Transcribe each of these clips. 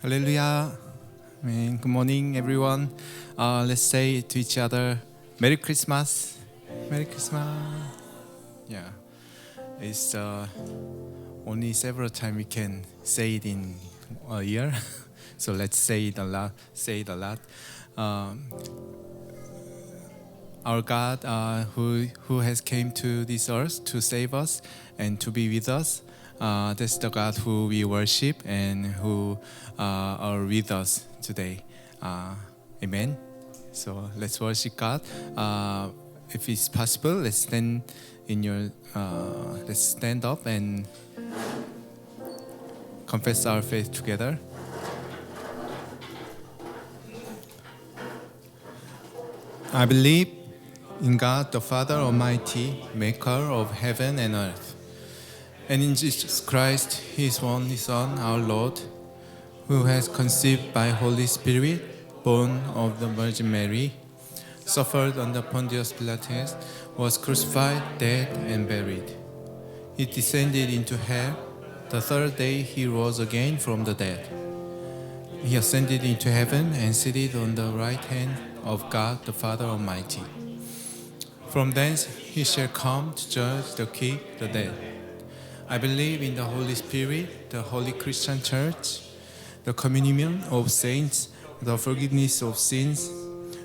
Hallelujah. Amen. Good morning, everyone. Let's say to each other, Merry Christmas. Merry Christmas. Yeah, it's only several times we can say it in a year, so let's say it a lot. Say it a lot. Our God, who has came to this earth to save us and to be with us. That's the God who we worship and who are with us today. Amen. So let's worship God. If it's possible, let's stand let's stand up and confess our faith together. I believe in God the Father Almighty, maker of heaven and earth, and in Jesus Christ, His only Son, our Lord, who has conceived by Holy Spirit, born of the Virgin Mary, suffered under Pontius Pilatus, was crucified, dead, and buried. He descended into hell. The third day He rose again from the dead. He ascended into heaven and seated on the right hand of God the Father Almighty. From thence He shall come to judge the quick, the dead. I believe in the Holy Spirit, the Holy Christian Church, the communion of saints, the forgiveness of sins,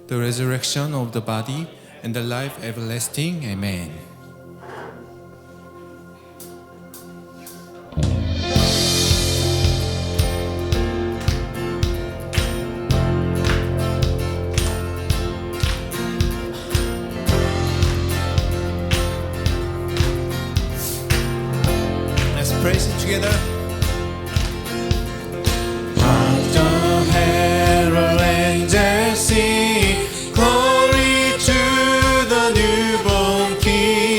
the resurrection of the body, and the life everlasting. Amen. Let's praise it together. Angels sing, glory to the newborn King.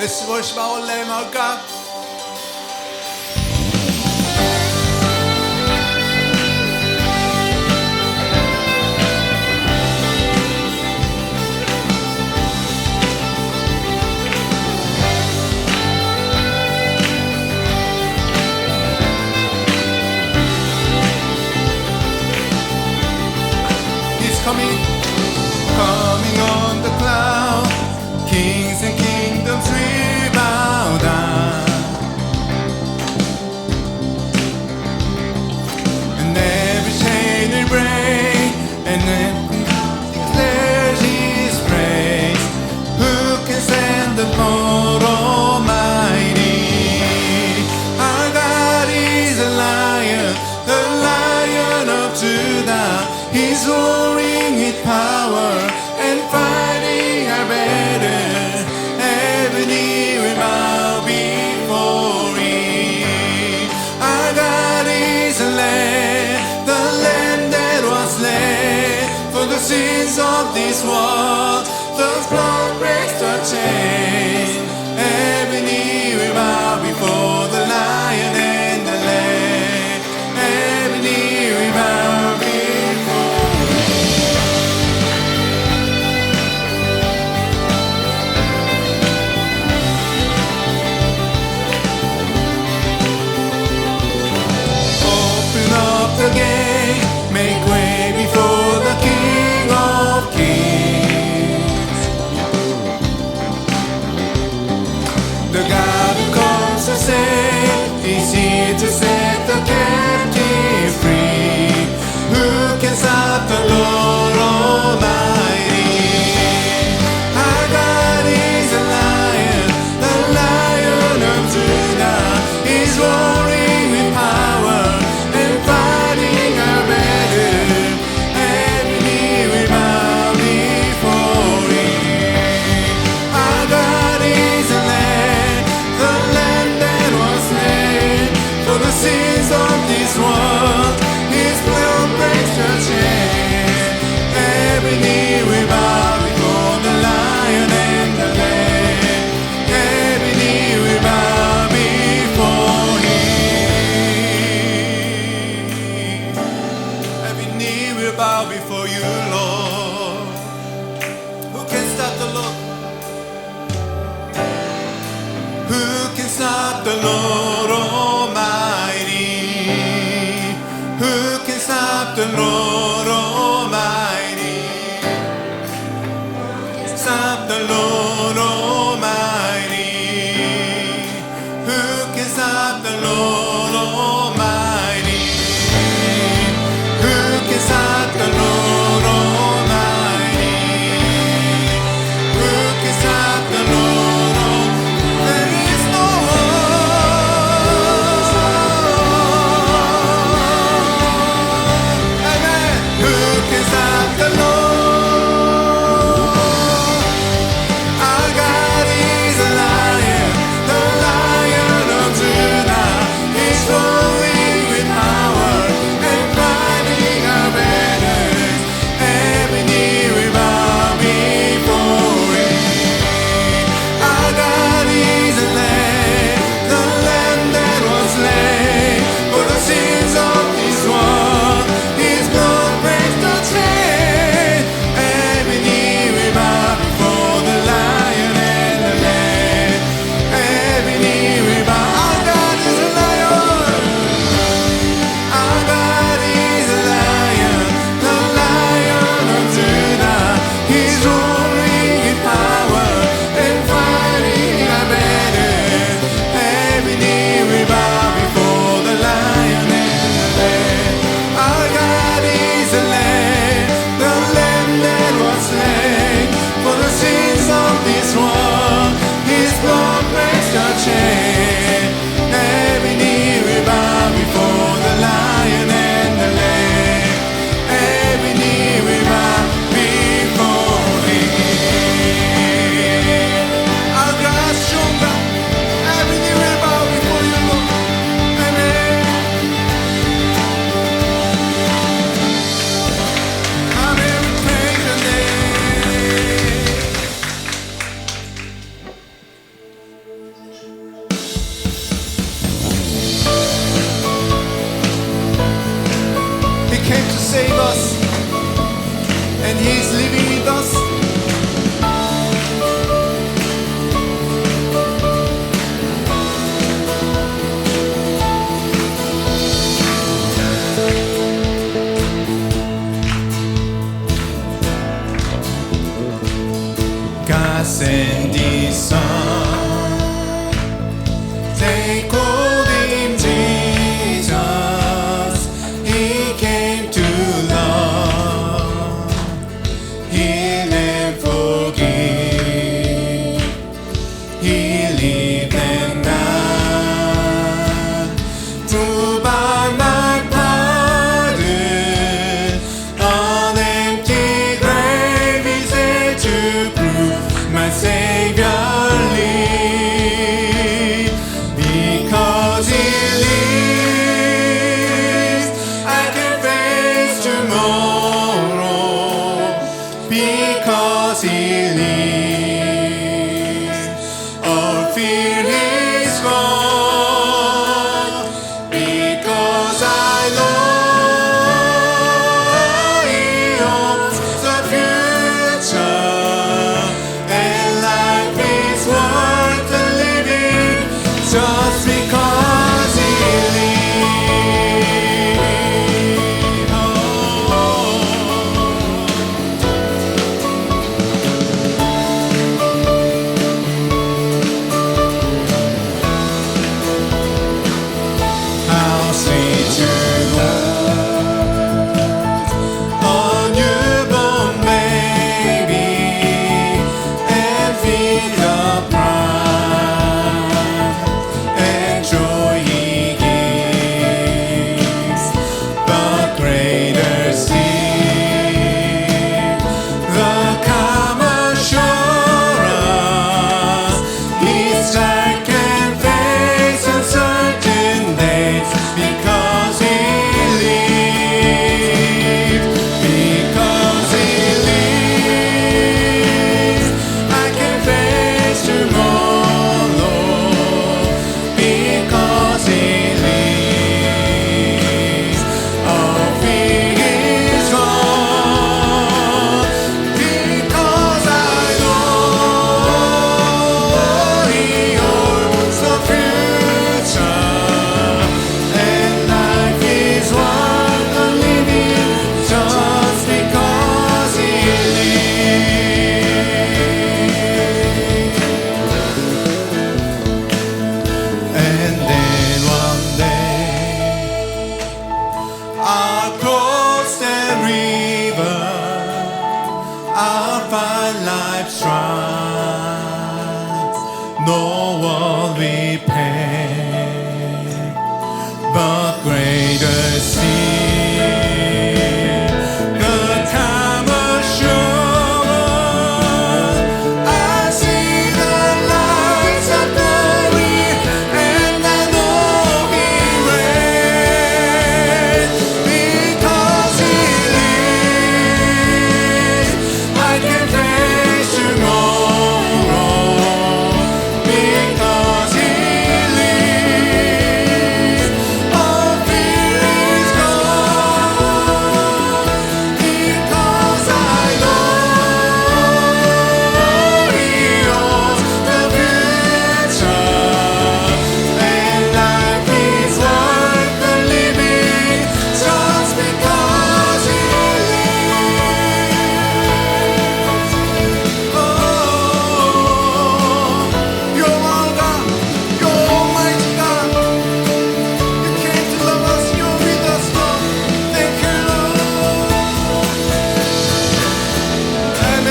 Let's worship our Lamb, our God. Coming on the cloud, kings and kingdoms will bow down, and every chain will break, and every declares His praise. Who can stand the Lord Almighty? Our God is a lion, the Lion of Judah. He's roaring with power and fighting our battle. Every knee will bow before Him. Our God is a Lamb, the Lamb that was slain for the sins of this world. The blood breaks the chain. Every knee will bow before the Lion and the Lamb. Every knee will bow before. Again, make way before the King of Kings. The God who comes to save is here to set the captive free. Who can stop the Lord Almighty? Our God is a lion, the Lion of Judah. He's roaring with power and fighting our battle. Every knee will bow before Him. Our God is a Lamb, the Lamb that was slain for the sins of this world. His blood breaks the chain. Every knee will bow before the Lion and the Lamb. Every knee will bow before Him. Every knee will bow before You, Lord. Who can stop the Lord? Who can stop the Lord Almighty? Who can stop the Lord Almighty? Stop the Lord Almighty. Who can stop the Lord Almighty? Who can stop the Lord Almighty? Who can stop the Lord Almighty? There is no one. Amen. Who can stop the Lord? Our God is a lion, the Lion of Judah. He's roaring with power and fighting our battles. Every knee will bow before Him. Our God is a Lamb, the Lamb that was slain for the sins of this world. His blood breaks the chain. Every knee will bow before the Lion and the Lamb. Every knee will bow. Our God is a lion. Our God is a lion, the Lion of Judah. He's roaring with power and fighting our battles. Every knee will bow before the Lion and the Lamb. Our God is a Lamb, the Lamb that was slain for the sins of this world. His blood breaks the chain. Every knee will bow before the Lion and the Lamb. Every knee will bow before Him. Our God's stronger. Every knee will bow before You, Lord. Amen. Amen. We praise Your name. ascended Son. They called him Jesus. He came to love, heal and forgive. He lived and died to buy my pardon. An empty grave is there to prove my Savior lives. Because He lives, I can face tomorrow. Because He lives, all fear is gone. Because I know He owns the future, and life is worth the living just because He lives. Oh. How sweet your love, a newborn baby, and feel the pride and joy He gives. But greater still, the calm assurance His child can face uncertain days. Because He lives, because He lives, I can face tomorrow. Because He lives, all fear is gone. Because I know He owns the future, and life is worth the living just because He lives. And then one day I'll cross that river, I'll find life's trials. No one will pay, but greater still, the time assurance. I see the lights of glory, and I know He reigns. Because He lives, I can face tomorrow. Because He lives, all fear is gone. Because I know He owns the future, and life is worth the living just because He lives. Oh, you're our God, you're Almighty God. You came to love us, you're with us, Lord. Thank you, Lord.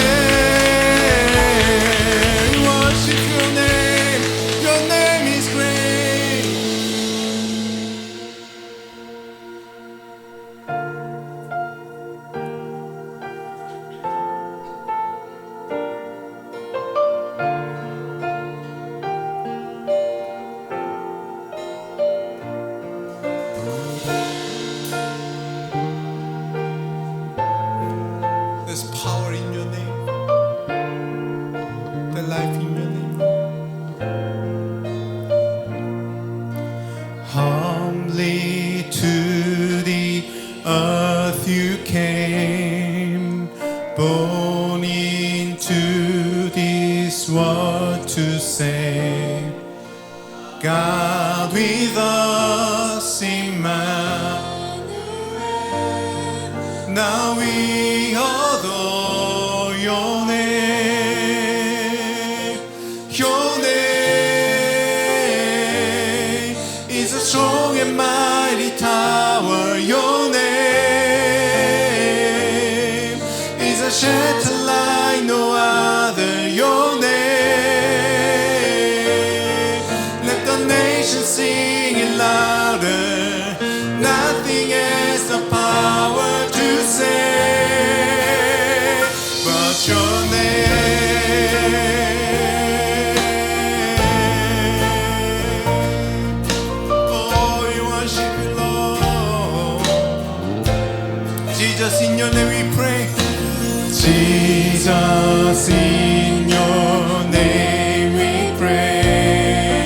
Amen. We worship your name. Your name is great. There's power in your name, the life in your name. Humbly to the earth you came, born into this world to save. God with us, Emmanuel. Now we adore your name. nation singing louder. Nothing has the power to save but your name. Oh, we worship you, Lord. Jesus, in your name we pray. Jesus, in your name we pray.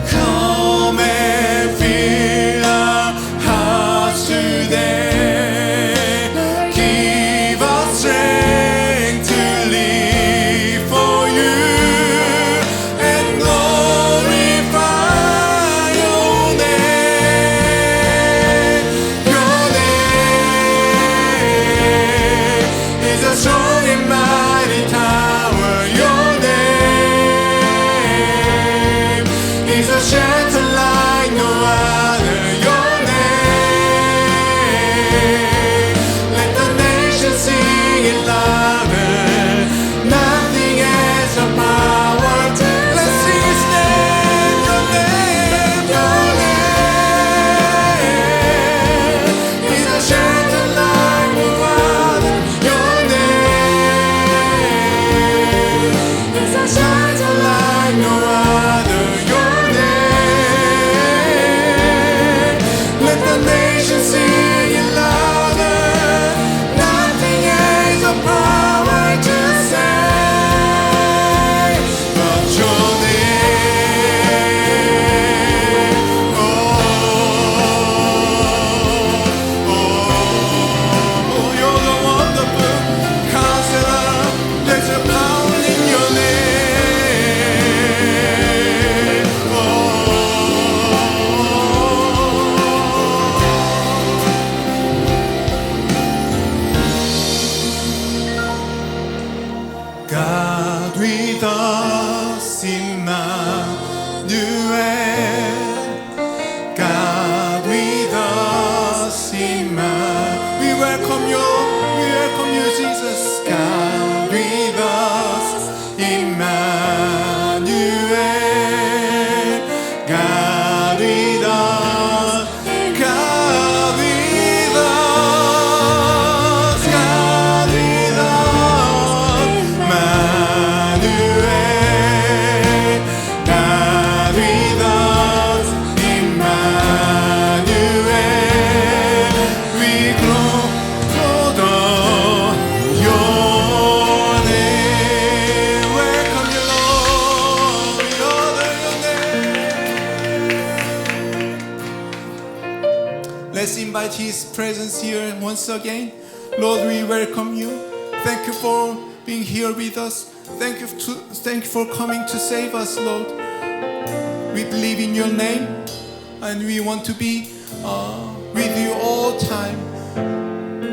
Come and fill our hearts today. Give us strength to live for you and glorify your name. Your name is a strong and mighty tower. Your name is a shelter like no other. Your name, let the nations sing it louder. Nothing has the power to. Let's sing His name. Your name, your name is a shelter like no other. Your name is a shelter like no other. Your name, let the nations sing it louder. Nothing has the power to save but your name. Oh, you're the wonderful Counselor. There's a power in your name. God with us, Emmanuel. God with us, Emmanuel. We welcome you, Jesus. God with us, Emmanuel. God with us, God with us, God with us, Emmanuel. God with us, Emmanuel. We adore your name. Welcome you, Lord. We honor your name. Let's invite His presence here once again. Lord, we welcome you. Thank you for being here with us. Thank you for coming to save us, Lord. We believe in your name and we want to be with you all time.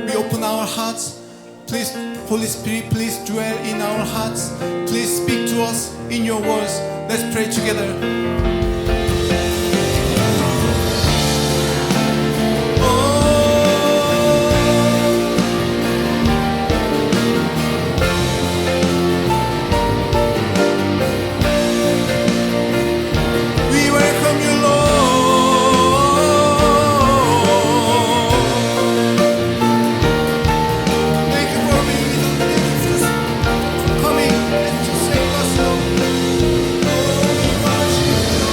We open our hearts. Please, Holy Spirit, please dwell in our hearts. Please speak to us in your words. Let's pray together. We welcome you, Lord. Thank you for being with us. Thank you for coming and to save us, Lord. Oh, we worship you,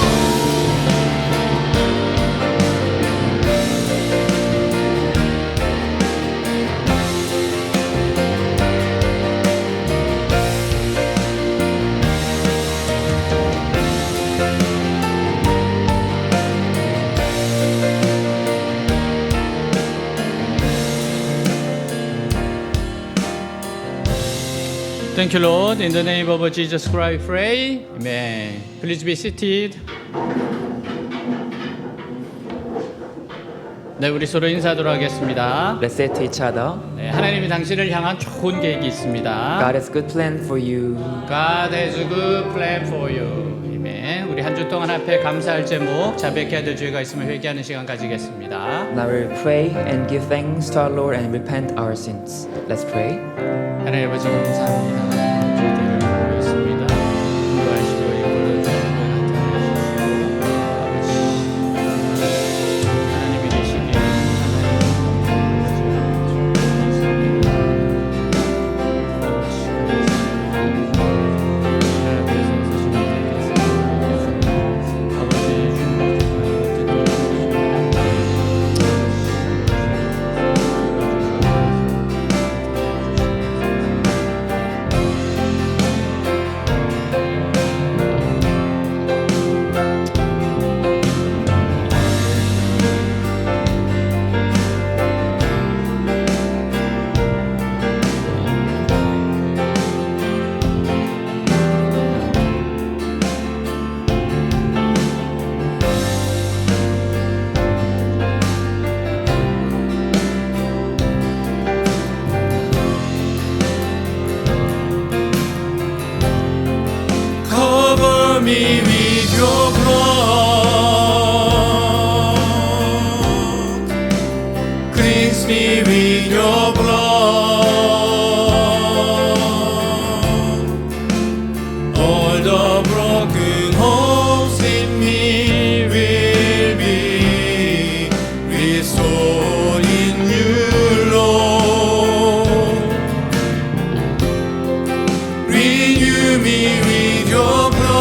Thank you, Lord. In the name of Jesus Christ, pray. Amen. Please be seated. 네, 우리 서로 인사하도록 하겠습니다. Let's say to each other, 네, 하나님이 당신을 향한 좋은 계획이 있습니다. God has good plan for you. God has a good plan for you. 아멘. 우리 한 주 동안 앞에 감사할 제목, 자백해야 될 죄가 있으면 회개하는 시간 가지겠습니다. Now we'll pray and give thanks to our Lord and repent our sins. Let's pray. 하나님 아버지 감사합니다. 죄들을 보였습니다. 인도하시고 이끌어 주시고 나타내시고 아버지 me with your blood. Cleanse me with your blood. All the broken homes in me will be restored in you, Lord. Renew me with your blood.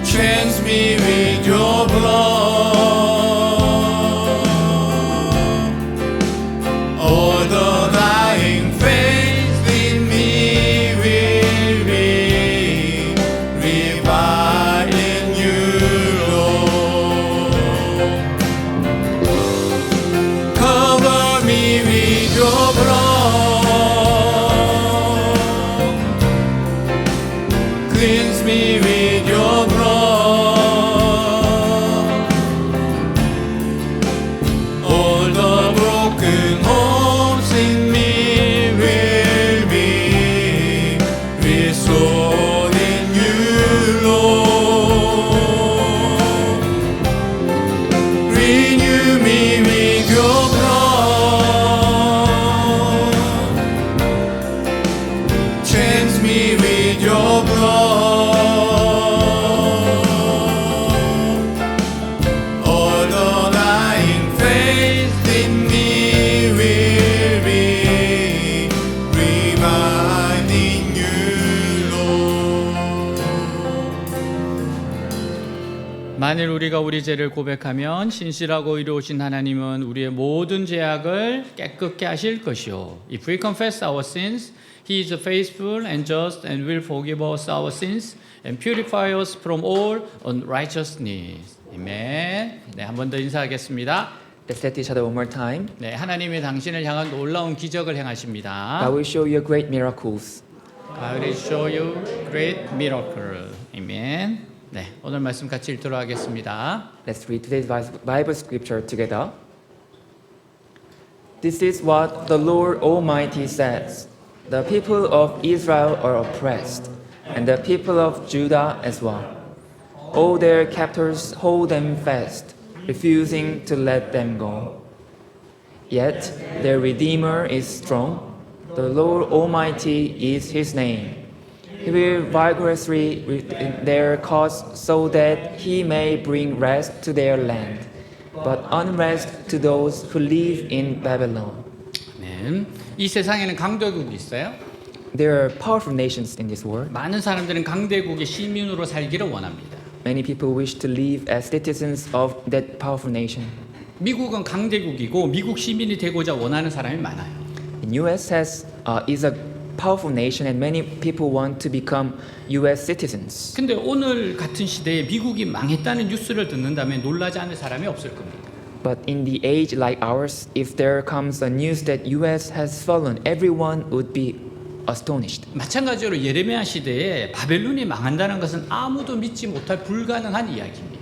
Cleanse me with your blood. All the dying faith in me will be revived in you, Lord. Cover me with your blood. Cleanse me with your blood. All the broken homes in me will be restored in you, Lord. Renew me with your blood. Cleanse me with your blood. All the dying faith in me will be revived in you, Lord. 만일 우리가 우리 죄를 고백하면 신실하고 의로우신 하나님은 우리의 모든 죄악을 깨끗게 하실 것이요. If we confess our sins, He is faithful and just and will forgive us our sins and purify us from all unrighteousness. 아멘. 네, 한 번 더 인사하겠습니다. Let's let each other one more time. 네, 하나님이 당신을 향한 놀라운 기적을 행하십니다. God will show you great miracles. God will show you great miracle. 아멘. 네, 오늘 말씀 같이 읽도록 하겠습니다. Let's read today's Bible scripture together. This is what the Lord Almighty says. The people of Israel are oppressed, and the people of Judah as well. All their captors hold them fast, refusing to let them go. Yet their Redeemer is strong. The Lord Almighty is his name. He will vigorously win their cause so that he may bring rest to their land, but unrest to those who live in Babylon. 네. 이 세상에는 강대국이 있어요. There are powerful nations in this world. 많은 사람들은 강대국의 시민으로 살기를 원합니다. Many people wish to live as citizens of that powerful nation. 미국은 강대국이고 미국 시민이 되고자 원하는 사람이 많아요. The U.S. is a powerful nation, and many people want to become U.S. citizens. 근데 오늘 같은 시대에 미국이 망했다는 뉴스를 듣는다면 놀라지 않을 사람이 없을 겁니다. But in the age like ours, if there comes a news that U.S. has fallen, everyone would be astonished. 마찬가지로 예레미야 시대에 바벨론이 망한다는 것은 아무도 믿지 못할 불가능한 이야기입니다.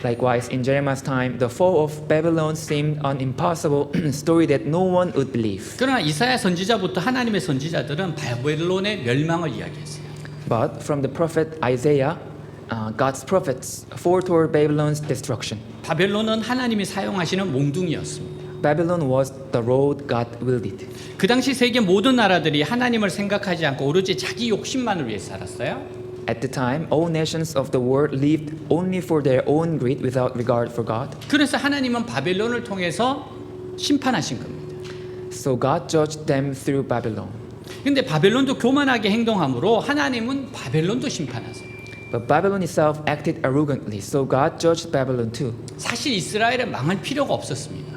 Likewise, in Jeremiah's time, the fall of Babylon seemed an impossible story that no one would believe. 그러나 이사야 선지자부터 하나님의 선지자들은 바벨론의 멸망을 이야기했어요. But from the prophet Isaiah, God's prophets foretold Babylon's destruction. 바벨론은 하나님이 사용하시는 몽둥이였습니다. Babylon was the road God wielded. 그 당시 세계 모든 나라들이 하나님을 생각하지 않고 오로지 자기 욕심만을 위해 살았어요. At the time, all nations of the world lived only for their own greed without regard for God. 그래서 하나님은 바벨론을 통해서 심판하신 겁니다. So God judged them through Babylon. 근데 바벨론도 교만하게 행동함으로 하나님은 바벨론도 심판하세요. But Babylon itself acted arrogantly, so God judged Babylon too. 사실 이스라엘은 망할 필요가 없었습니다.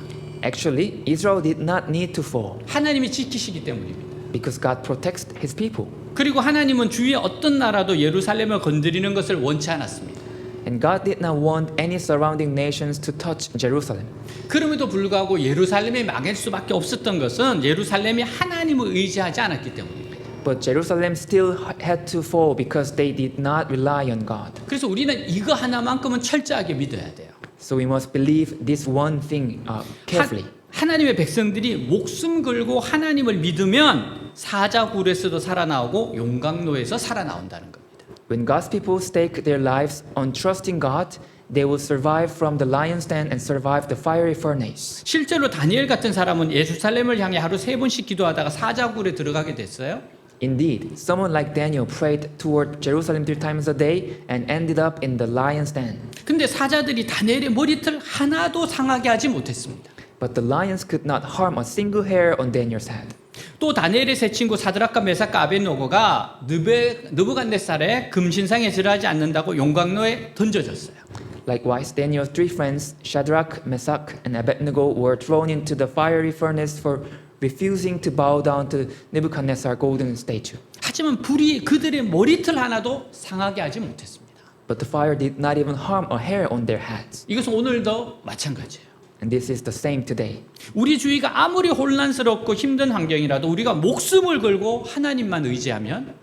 Actually, Israel did not need to fall 하나님이 지키시기 때문입니다. because God protects his people. 그리고 하나님은 주위의 어떤 나라도 예루살렘을 건드리는 것을 원치 않았습니다. And God did not want any surrounding nations to touch Jerusalem. 그럼에도 불구하고 예루살렘이 망할 수밖에 없었던 것은 예루살렘이 하나님을 의지하지 않았기 때문입니다. But Jerusalem still had to fall because they did not rely on God. 그래서 우리는 이거 하나만큼은 철저하게 믿어야 돼요. So we must believe this one thing carefully. 하나님의 백성들이 목숨 걸고 하나님을 믿으면 사자굴에서도 살아나오고 용광로에서 살아나온다는 겁니다. When God's people stake their lives on trusting God, they will survive from the lion's den and survive the fiery furnace. 실제로 다니엘 같은 사람은 예루살렘을 향해 하루 3번씩 기도하다가 사자굴에 들어가게 됐어요. Indeed, someone like Daniel prayed toward Jerusalem 3 times a day and ended up in the lion's den. 근데 사자들이 다니엘의 머리털 하나도 상하게 하지 못했습니다. But the lions could not harm a single hair on Daniel's head. 또 다니엘의 세 친구 사드락과 메삭과 아벳노고가 느부갓네살의 금신상에 절하지 않는다고 용광로에 던져졌어요. Likewise, Daniel's 3 friends, Shadrach, Meshach, and Abednego, were thrown into the fiery furnace for refusing to bow down to Nebuchadnezzar's golden statue. 하지만 불이 그들의 머리털 하나도 상하게 하지 못했습니다. But the fire did not even harm a hair on their heads. 이것은 오늘도 마찬가지예요. And this is the same today. 우리 주위가 아무리 혼란스럽고 힘든 환경이라도 우리가 목숨을 걸고 하나님만 의지하면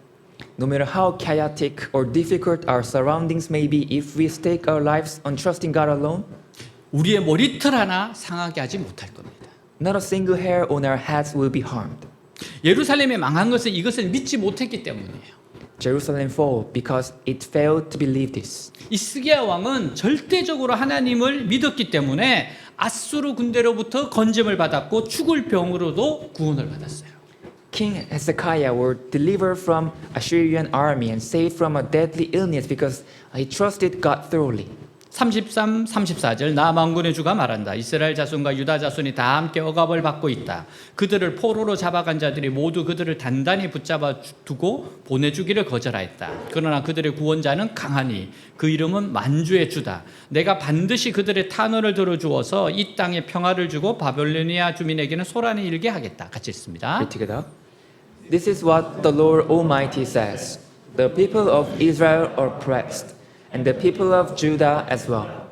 No matter how chaotic or difficult our surroundings may be, if we stake our lives on trusting God alone, 우리의 머리털 하나 상하게 하지 못할 겁니다. not a single hair on our heads will be harmed. 예루살렘에 망한 것은 이것을 믿지 못했기 때문이에요. Jerusalem fall because it failed to believe this. 히스기야 왕은 절대적으로 하나님을 믿었기 때문에 아수르 군대로부터 건짐을 받았고 죽을 병으로도 구원을 받았어요. King Hezekiah were delivered from Assyrian army and saved from a deadly illness because he trusted God thoroughly. 33, 34절 나 만군의 주가 말한다. 이스라엘 자손과 유다 자손이 다 함께 억압을 받고 있다. 그들을 포로로 잡아간 자들이 모두 그들을 단단히 붙잡아 두고 보내주기를 거절하였다. 그러나 그들의 구원자는 강하니 그 이름은 만주의 주다. 내가 반드시 그들의 탄원을 들어주어서 이 땅에 평화를 주고 바벨로니아 주민에게는 소란이 일게 하겠다. 같이 읽습니다. Read together. This is what the Lord Almighty says. The people of Israel are oppressed, and the people of Judah as well.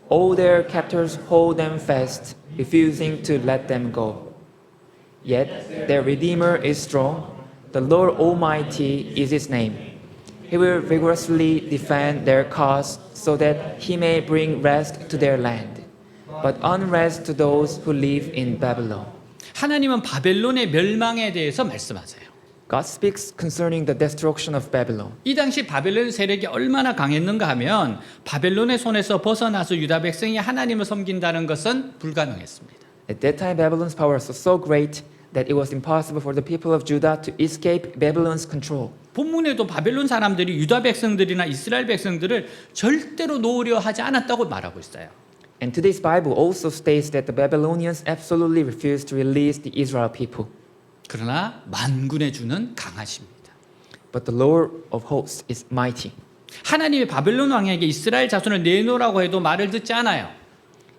All their captors hold them fast, refusing to let them go. Yet their Redeemer is strong. The Lord Almighty is his name. He will vigorously defend their cause so that he may bring rest to their land, but unrest to those who live in Babylon. 하나님은 바벨론의 멸망에 대해서 말씀하세요. God speaks concerning the destruction of Babylon. 이 당시 바벨론 세력이 얼마나 강했는가 하면 바벨론의 손에서 벗어나서 유다 백성이 하나님을 섬긴다는 것은 불가능했습니다. At that time, Babylon's power was so great that it was impossible for the people of Judah to escape Babylon's control. 본문에도 바벨론 사람들이 유다 백성들이나 이스라엘 백성들을 절대로 놓으려 하지 않았다고 말하고 있어요. And today's Bible also states that the Babylonians absolutely refused to release the Israel people. 그러나 만군의 주는 강하십니다. But the Lord of hosts is mighty. 하나님이 바벨론 왕에게 이스라엘 자손을 내놓으라고 해도 말을 듣지 않아요.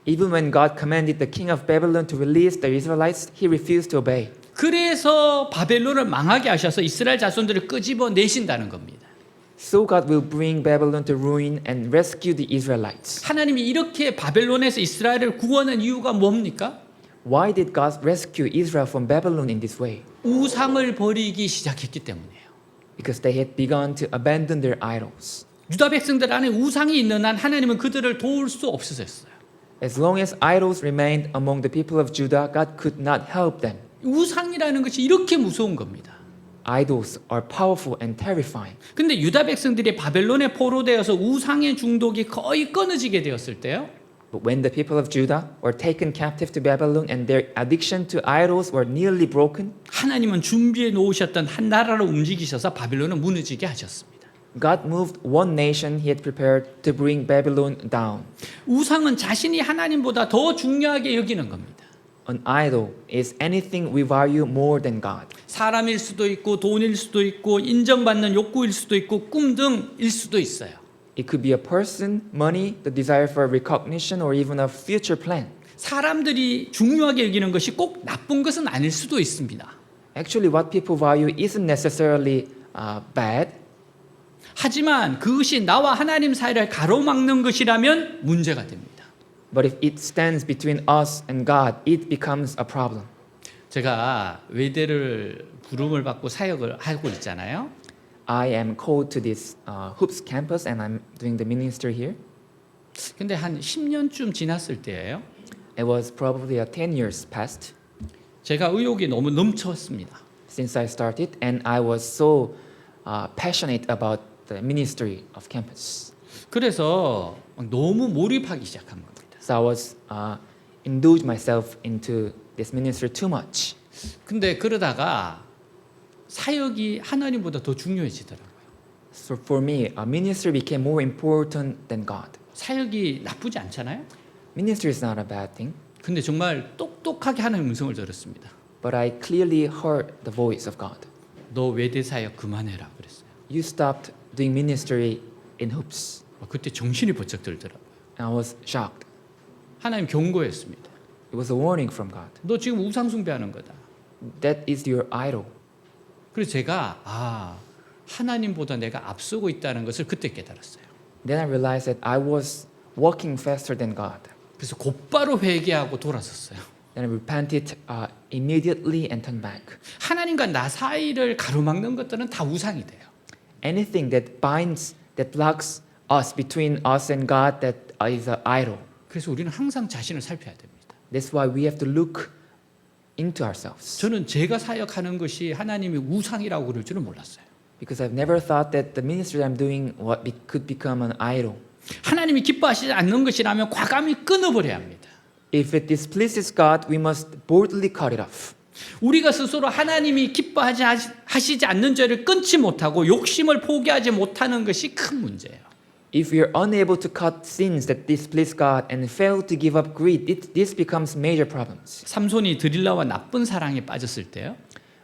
Even when God commanded the king of Babylon to release the Israelites, he refused to obey. 그래서 바벨론을 망하게 하셔서 이스라엘 자손들을 끄집어 내신다는 겁니다. So God will bring Babylon to ruin and rescue the Israelites. 하나님이 이렇게 바벨론에서 이스라엘을 구원한 이유가 뭡니까? Why did God rescue Israel from Babylon in this way? 우상을 버리기 시작했기 때문이에요. Because they had begun to abandon their idols. 유다 백성들 안에 우상이 있는 한 하나님은 그들을 도울 수 없으셨어요. As long as idols remained among the people of Judah, God could not help them. 우상이라는 것이 이렇게 무서운 겁니다. Idols are powerful and terrifying. 근데 유다 백성들이 바벨론에 포로되어서 우상의 중독이 거의 끊어지게 되었을 때요. But when the people of Judah were taken captive to Babylon and their addiction to idols were nearly broken, 하나님은 준비해 놓으셨던 한 나라로 움직이셔서 바벨론을 무너지게 하셨습니다. God moved one nation he had prepared to bring Babylon down. 우상은 자신이 하나님보다 더 중요하게 여기는 겁니다. An idol is anything we value more than God. 사람일 수도 있고 돈일 수도 있고 인정받는 욕구일 수도 있고 꿈 등일 수도 있어요. It could be a person, money, the desire for recognition, or even a future plan. 사람들이 중요하게 여기는 것이 꼭 나쁜 것은 아닐 수도 있습니다. Actually, what people value isn't necessarily bad. 하지만 그것이 나와 하나님 사이를 가로막는 것이라면 문제가 됩니다. But if it stands between us and God, it becomes a problem. 제가 외대를 부름을 받고 사역을 하고 있잖아요. I am called to this Hoops campus and I'm doing the ministry here. 근데 한 10년쯤 지났을 때예요. It was probably 10 years past. 제가 의욕이 너무 넘쳤습니다. since I started, and I was so passionate about the ministry of campus. 그래서 막 너무 몰입하기 시작한 겁니다. So I was indulged myself into this ministry too much. 근데 그러다가 사역이 하나님보다 더 중요해지더라고요. So for me, ministry became more important than God. 사역이 나쁘지 않잖아요. Ministry is not a bad thing, 근데 정말 똑똑하게 하나님 음성을 들었습니다. but I clearly heard the voice of God. 너 외대 사역 그만해라 그랬어요. You stopped doing ministry in hoops. 그때 정신이 번쩍 들더라고요. And I was shocked. 하나님 경고했습니다. It was a warning from God. 너 지금 우상 숭배하는 거다. That is your idol. 그래서 제가 하나님보다 내가 앞서고 있다는 것을 그때 깨달았어요. Then I realized that I was walking faster than God. 그래서 곧바로 회개하고 돌아섰어요. Then I repented immediately and turned back. 하나님과 나 사이를 가로막는 것들은 다 우상이 돼요. Anything that binds, that blocks us between us and God, that is an idol. 그래서 우리는 항상 자신을 살펴야 됩니다. That's why we have to look into ourselves. 저는 제가 사역하는 것이 하나님이 우상이라고 그럴 줄은 몰랐어요. Because I've never thought that the ministry I'm doing could become an idol. 하나님이 기뻐하시지 않는 것이라면 과감히 끊어버려야 합니다. If it displeases God, we must boldly cut it off. 우리가 스스로 하나님이 기뻐하시지 않는 죄를 끊지 못하고 욕심을 포기하지 못하는 것이 큰 문제예요. If we are unable to cut sins that displease God and fail to give up greed, this becomes major problems. 삼손이 드릴라와 나쁜 사랑에 빠졌을 때요.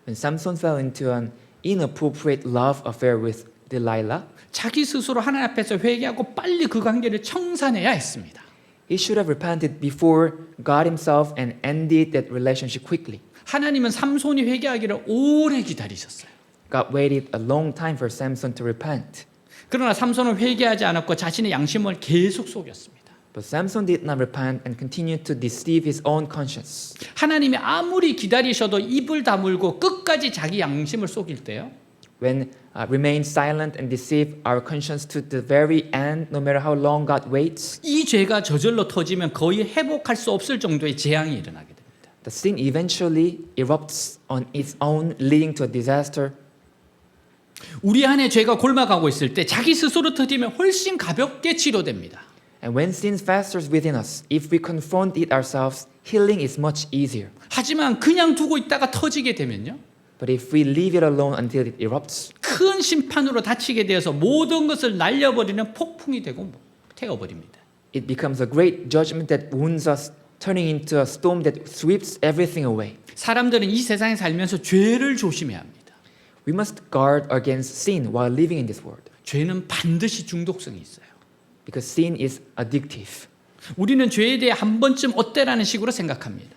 When Samson fell into an inappropriate love affair with Delilah, 자기 스스로 하나님 앞에서 회개하고 빨리 그 관계를 청산해야 했습니다. he should have repented before God himself and ended that relationship quickly. 하나님은 삼손이 회개하기를 오래 기다리셨어요. God waited a long time for Samson to repent. 그러나 삼손은 회개하지 않았고 자신의 양심을 계속 속였습니다. But Samson did not repent and continued to deceive his own conscience. 하나님이 아무리 기다리셔도 입을 다물고 끝까지 자기 양심을 속일 때요. When remain silent and deceive our conscience to the very end, no matter how long God waits, 이 죄가 저절로 터지면 거의 회복할 수 없을 정도의 재앙이 일어나게 됩니다. the sin eventually erupts on its own, leading to a disaster. 우리 안에 죄가 골마가고 있을 때 자기 스스로 터지면 훨씬 가볍게 치료됩니다. And when sin festers within us, if we confront it ourselves, healing is much easier. 하지만 그냥 두고 있다가 터지게 되면요. But if we leave it alone until it erupts, 큰 심판으로 다치게 되어서 모든 것을 날려버리는 폭풍이 되고 태워버립니다. it becomes a great judgment that wounds us, turning into a storm that sweeps everything away. 사람들은 이 세상에 살면서 죄를 조심해야 합니다. We must guard against sin while living in this world, 죄는 반드시 중독성이 있어요. because sin is addictive. 우리는 죄에 대해 한 번쯤 어때라는 식으로 생각합니다.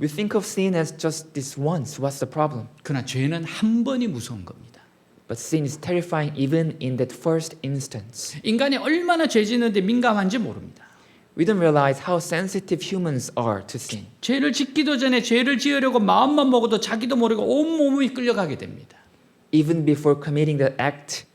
We think of sin as just this once. What's the problem? 그러나 죄는 한 번이 무서운 겁니다. But sin is terrifying even in that first instance. 인간이 얼마나 죄 짓는데 민감한지 모릅니다. We don't realize how sensitive humans are to sin. 죄를 짓기도 전에 죄를 지으려고 마음만 먹어도 자기도 모르고 온몸이 끌려가게 됩니다. Even before committing the act,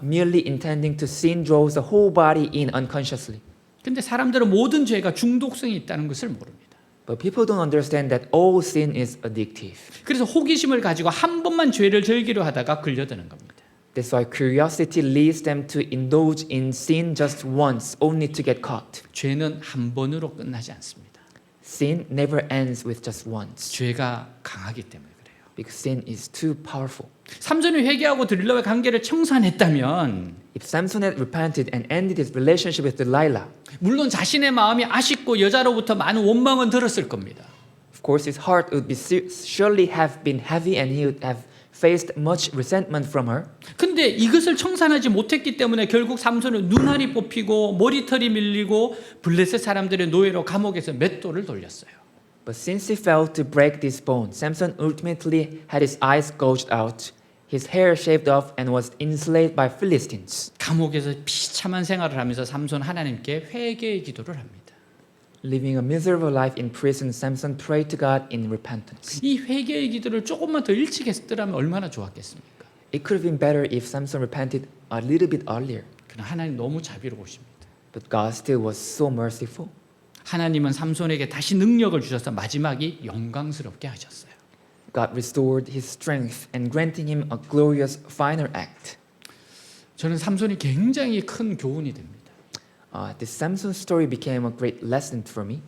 merely intending to sin draws the whole body in unconsciously. 근데 사람들은 모든 죄가 중독성이 있다는 것을 모릅니다. But people don't understand that all sin is addictive. 그래서 호기심을 가지고 한 번만 죄를 즐기려 하다가 끌려드는 겁니다. That's why curiosity leads them to indulge in sin just once, only to get caught. 죄는 한 번으로 끝나지 않습니다. Sin never ends with just once, 죄가 강하기 때문에 그래요. because sin is too powerful. 삼손이 회개하고 드릴라와의 관계를 청산했다면 If Samson had repented and ended his relationship with Delilah, 물론 자신의 마음이 아쉽고 여자로부터 많은 원망은 들었을 겁니다. of course his heart would be surely have been heavy and he would have faced much resentment from her. 근데 이것을 청산하지 못했기 때문에 결국 삼손은 눈알이 뽑히고 머리털이 밀리고 블레셋 사람들의 노예로 감옥에서 맷돌을 돌렸어요. But since he failed to break this bone, Samson ultimately had his eyes gouged out, his hair shaved off, and was enslaved by Philistines. 감옥에서 비참한 생활을 하면서 삼손 하나님께 회개의 기도를 합니다. Living a miserable life in prison, Samson prayed to God in repentance. 이 회개의 기도를 조금만 더 일찍 했더라면 얼마나 좋았겠습니까? It could have been better if Samson repented a little bit earlier. 그러나 하나님 너무 자비로우십니다. But God still was so merciful. 하나님은 삼손에게 다시 능력을 주셔서 마지막이 영광스럽게 하셨어요. God restored his strength and granting him a glorious final act. 저는 삼손이 굉장히 큰 교훈이 됩니다. This Samson story became a great lesson for me.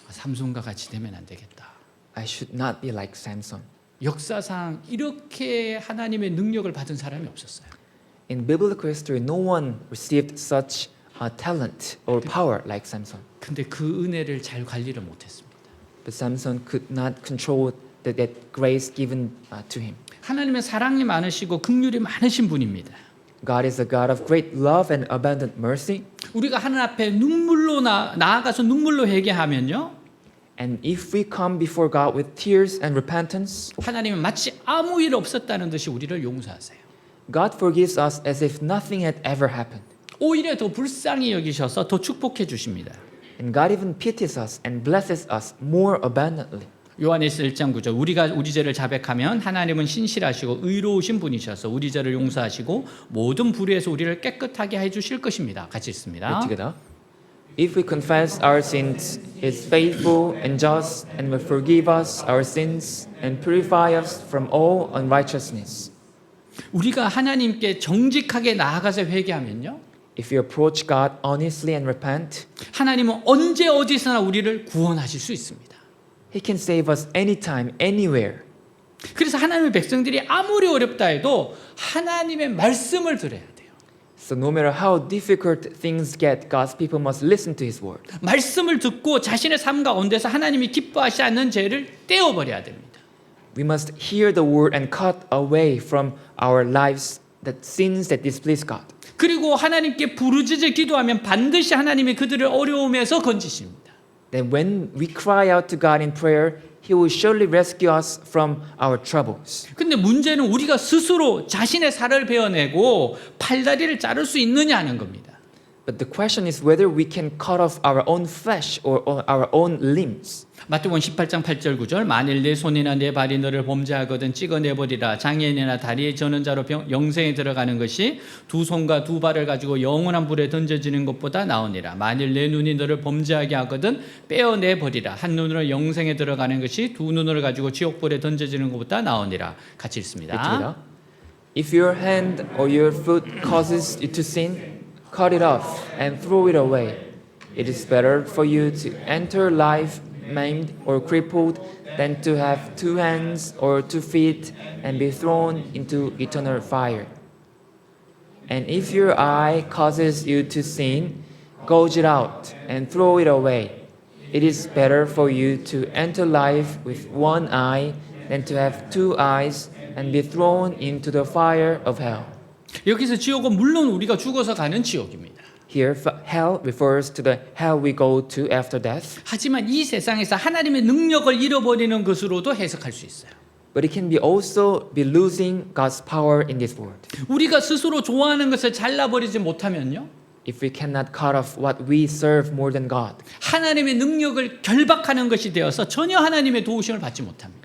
삼손과 같이 되면 안 되겠다. I should not be like Samson. 역사상 이렇게 하나님의 능력을 받은 사람이 없었어요. In biblical history, no one received such a talent or power like Samson. 근데 그 은혜를 잘 관리를 못했습니다. But Samson could not control that grace given to him. 하나님의 사랑이 많으시고 긍휼이 많으신 분입니다. God is a God of great love and abundant mercy. 우리가 하나님 앞에 눈물로 나아가서 눈물로 회개하면요, And if we come before God with tears and repentance, 하나님은 마치 아무 일 없었다는 듯이 우리를 용서하세요. God forgives us as if nothing had ever happened. 오히려 더 불쌍히 여기셔서 더 축복해 주십니다. And God even pities us and blesses us more abundantly. 요한일서 1장 9절 우리가 우리 죄를 자백하면 하나님은 신실하시고 의로우신 분이셔서 우리 죄를 용서하시고 모든 불의에서 우리를 깨끗하게 해 주실 것입니다. 같이 읽습니다. Read together. If we confess our sins, He is faithful and just and will forgive us our sins and purify us from all unrighteousness. 우리가 하나님께 정직하게 나아가서 회개하면요, If we approach God honestly and repent, 하나님은 언제 어디서나 우리를 구원하실 수 있습니다. He can save us anytime, anywhere. 그래서 하나님의 백성들이 아무리 어렵다 해도 하나님의 말씀을 들어야 돼요. So no matter how difficult things get, God's people must listen to His word. 말씀을 듣고 자신의 삶 가운데서 하나님이 기뻐하지 않는 죄를 떼어버려야 됩니다. We must hear the word and cut away from our lives the sins that displease God. 그리고 하나님께 부르짖어 기도하면 반드시 하나님이 그들을 어려움에서 건지십니다. Then when we cry out to God in prayer, He will surely rescue us from our troubles. 근데 문제는 우리가 스스로 자신의 살을 베어내고 팔다리를 자를 수 있느냐는 겁니다. But the question is whether we can cut off our own flesh or our own limbs. 마태복음 18장 8절 9절 만일 내 손이나 내 발이 너를 범죄하거든 찍어내버리라. 장애인이나 다리에 저는 자로 영생에 들어가는 것이 두 손과 두 발을 가지고 영원한 불에 던져지는 것보다 나으니라. 만일 내 눈이 너를 범죄하게 하거든 빼어내버리라. 한 눈으로 영생에 들어가는 것이 두 눈을 가지고 지옥불에 던져지는 것보다 나으니라. 같이 읽습니다. If your hand or your foot causes you to sin, cut it off and throw it away. It is better for you to enter life maimed or crippled than to have two hands or 2 feet and be thrown into eternal fire. And if your eye causes you to sin, gouge it out and throw it away. It is better for you to enter life with one eye than to have 2 eyes and be thrown into the fire of hell. 여기서 지옥은 물론 우리가 죽어서 가는 지옥입니다. Here, hell refers to the hell we go to after death. 하지만 이 세상에서 하나님의 능력을 잃어버리는 것으로도 해석할 수 있어요. But it can be also be losing God's power in this world. 우리가 스스로 좋아하는 것을 잘라버리지 못하면요, If we cannot cut off what we serve more than God, 하나님의 능력을 결박하는 것이 되어서 전혀 하나님의 도우심을 받지 못합니다.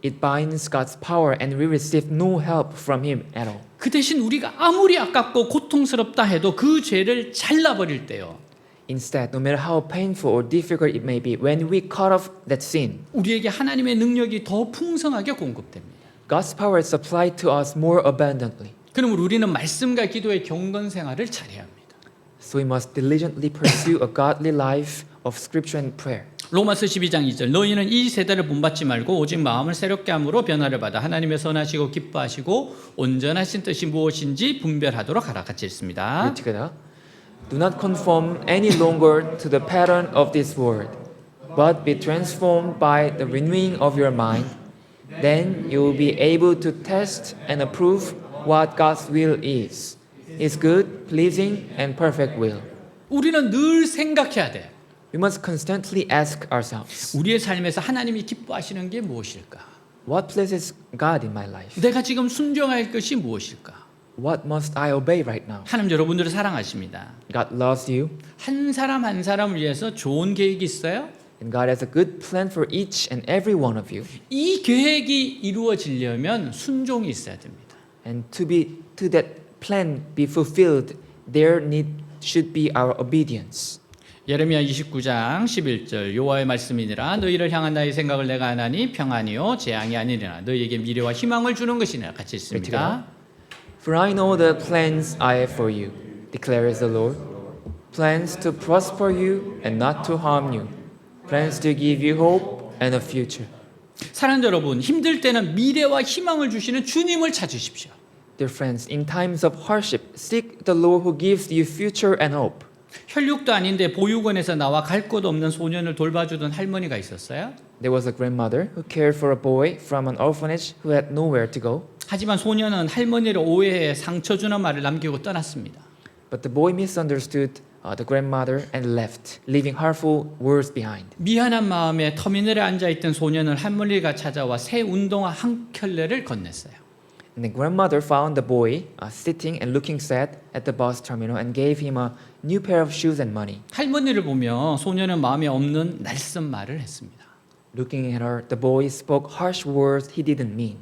it binds God's power and we receive no help from Him at all. 그 대신 우리가 아무리 아깝고 고통스럽다 해도 그 죄를 잘라버릴 때요, Instead, no matter how painful or difficult it may be, when we cut off that sin, 우리에게 하나님의 능력이 더 풍성하게 공급됩니다. God's power is supplied to us more abundantly. 그러므로 우리는 말씀과 기도의 경건 생활을 잘해야 합니다. So we must diligently pursue a godly life of scripture and prayer. 로마서 12장 2절 너희는 이 세대를 본받지 말고 오직 마음을 새롭게 함으로 변화를 받아 하나님의 선하시고 기뻐하시고 온전하신 뜻이 무엇인지 분별하도록 하라. 같이 읽습니다. Read together. Do not conform any longer to the pattern of this world, but be transformed by the renewing of your mind. Then you will be able to test and approve what God's will is, His good, pleasing, and perfect will. 우리는 늘 생각해야 돼요. We must constantly ask ourselves, 우리의 삶에서 하나님이 기뻐하시는 게 무엇일까? what pleases God in my life? 내가 지금 순종할 것이 무엇일까? What must I obey right now? 하나님 여러분들을 사랑하십니다. God loves you, 한 사람 한 사람을 위해서 좋은 계획이 있어요. and God has a good plan for each and every one of you. 이 계획이 이루어지려면 순종이 있어야 됩니다. And to that plan be fulfilled, there should be our obedience. 예레미야 29장 11절 여호와의 말씀이니라 너희를 향한 나의 생각을 내가 아나니 평안이요 재앙이 아니니라 너희에게 미래와 희망을 주는 것이니라 같이 있습니다. For I know the plans I have for you, declares the Lord. Plans to prosper you and not to harm you. Plans to give you hope and a future. 사랑하는 여러분, 힘들 때는 미래와 희망을 주시는 주님을 찾으십시오. Dear friends, in times of hardship, seek the Lord who gives you future and hope. 혈육도 아닌데 보육원에서 나와 갈 곳 없는 소년을 돌봐주던 할머니가 있었어요. There was a grandmother who cared for a boy from an orphanage who had nowhere to go. 하지만 소년은 할머니를 오해해 상처 주는 말을 남기고 떠났습니다. But the boy misunderstood the grandmother and left, leaving hurtful words behind. 미안한 마음에 터미널에 앉아있던 소년은 할머니가 찾아와 새 운동화 한 켤레를 건넸어요. And the grandmother found the boy sitting and looking sad at the bus terminal and gave him a new pair of shoes and money. 할머니를 보며 소년은 마음에 없는 날쌘 말을 했습니다. Looking at her, the boy spoke harsh words he didn't mean.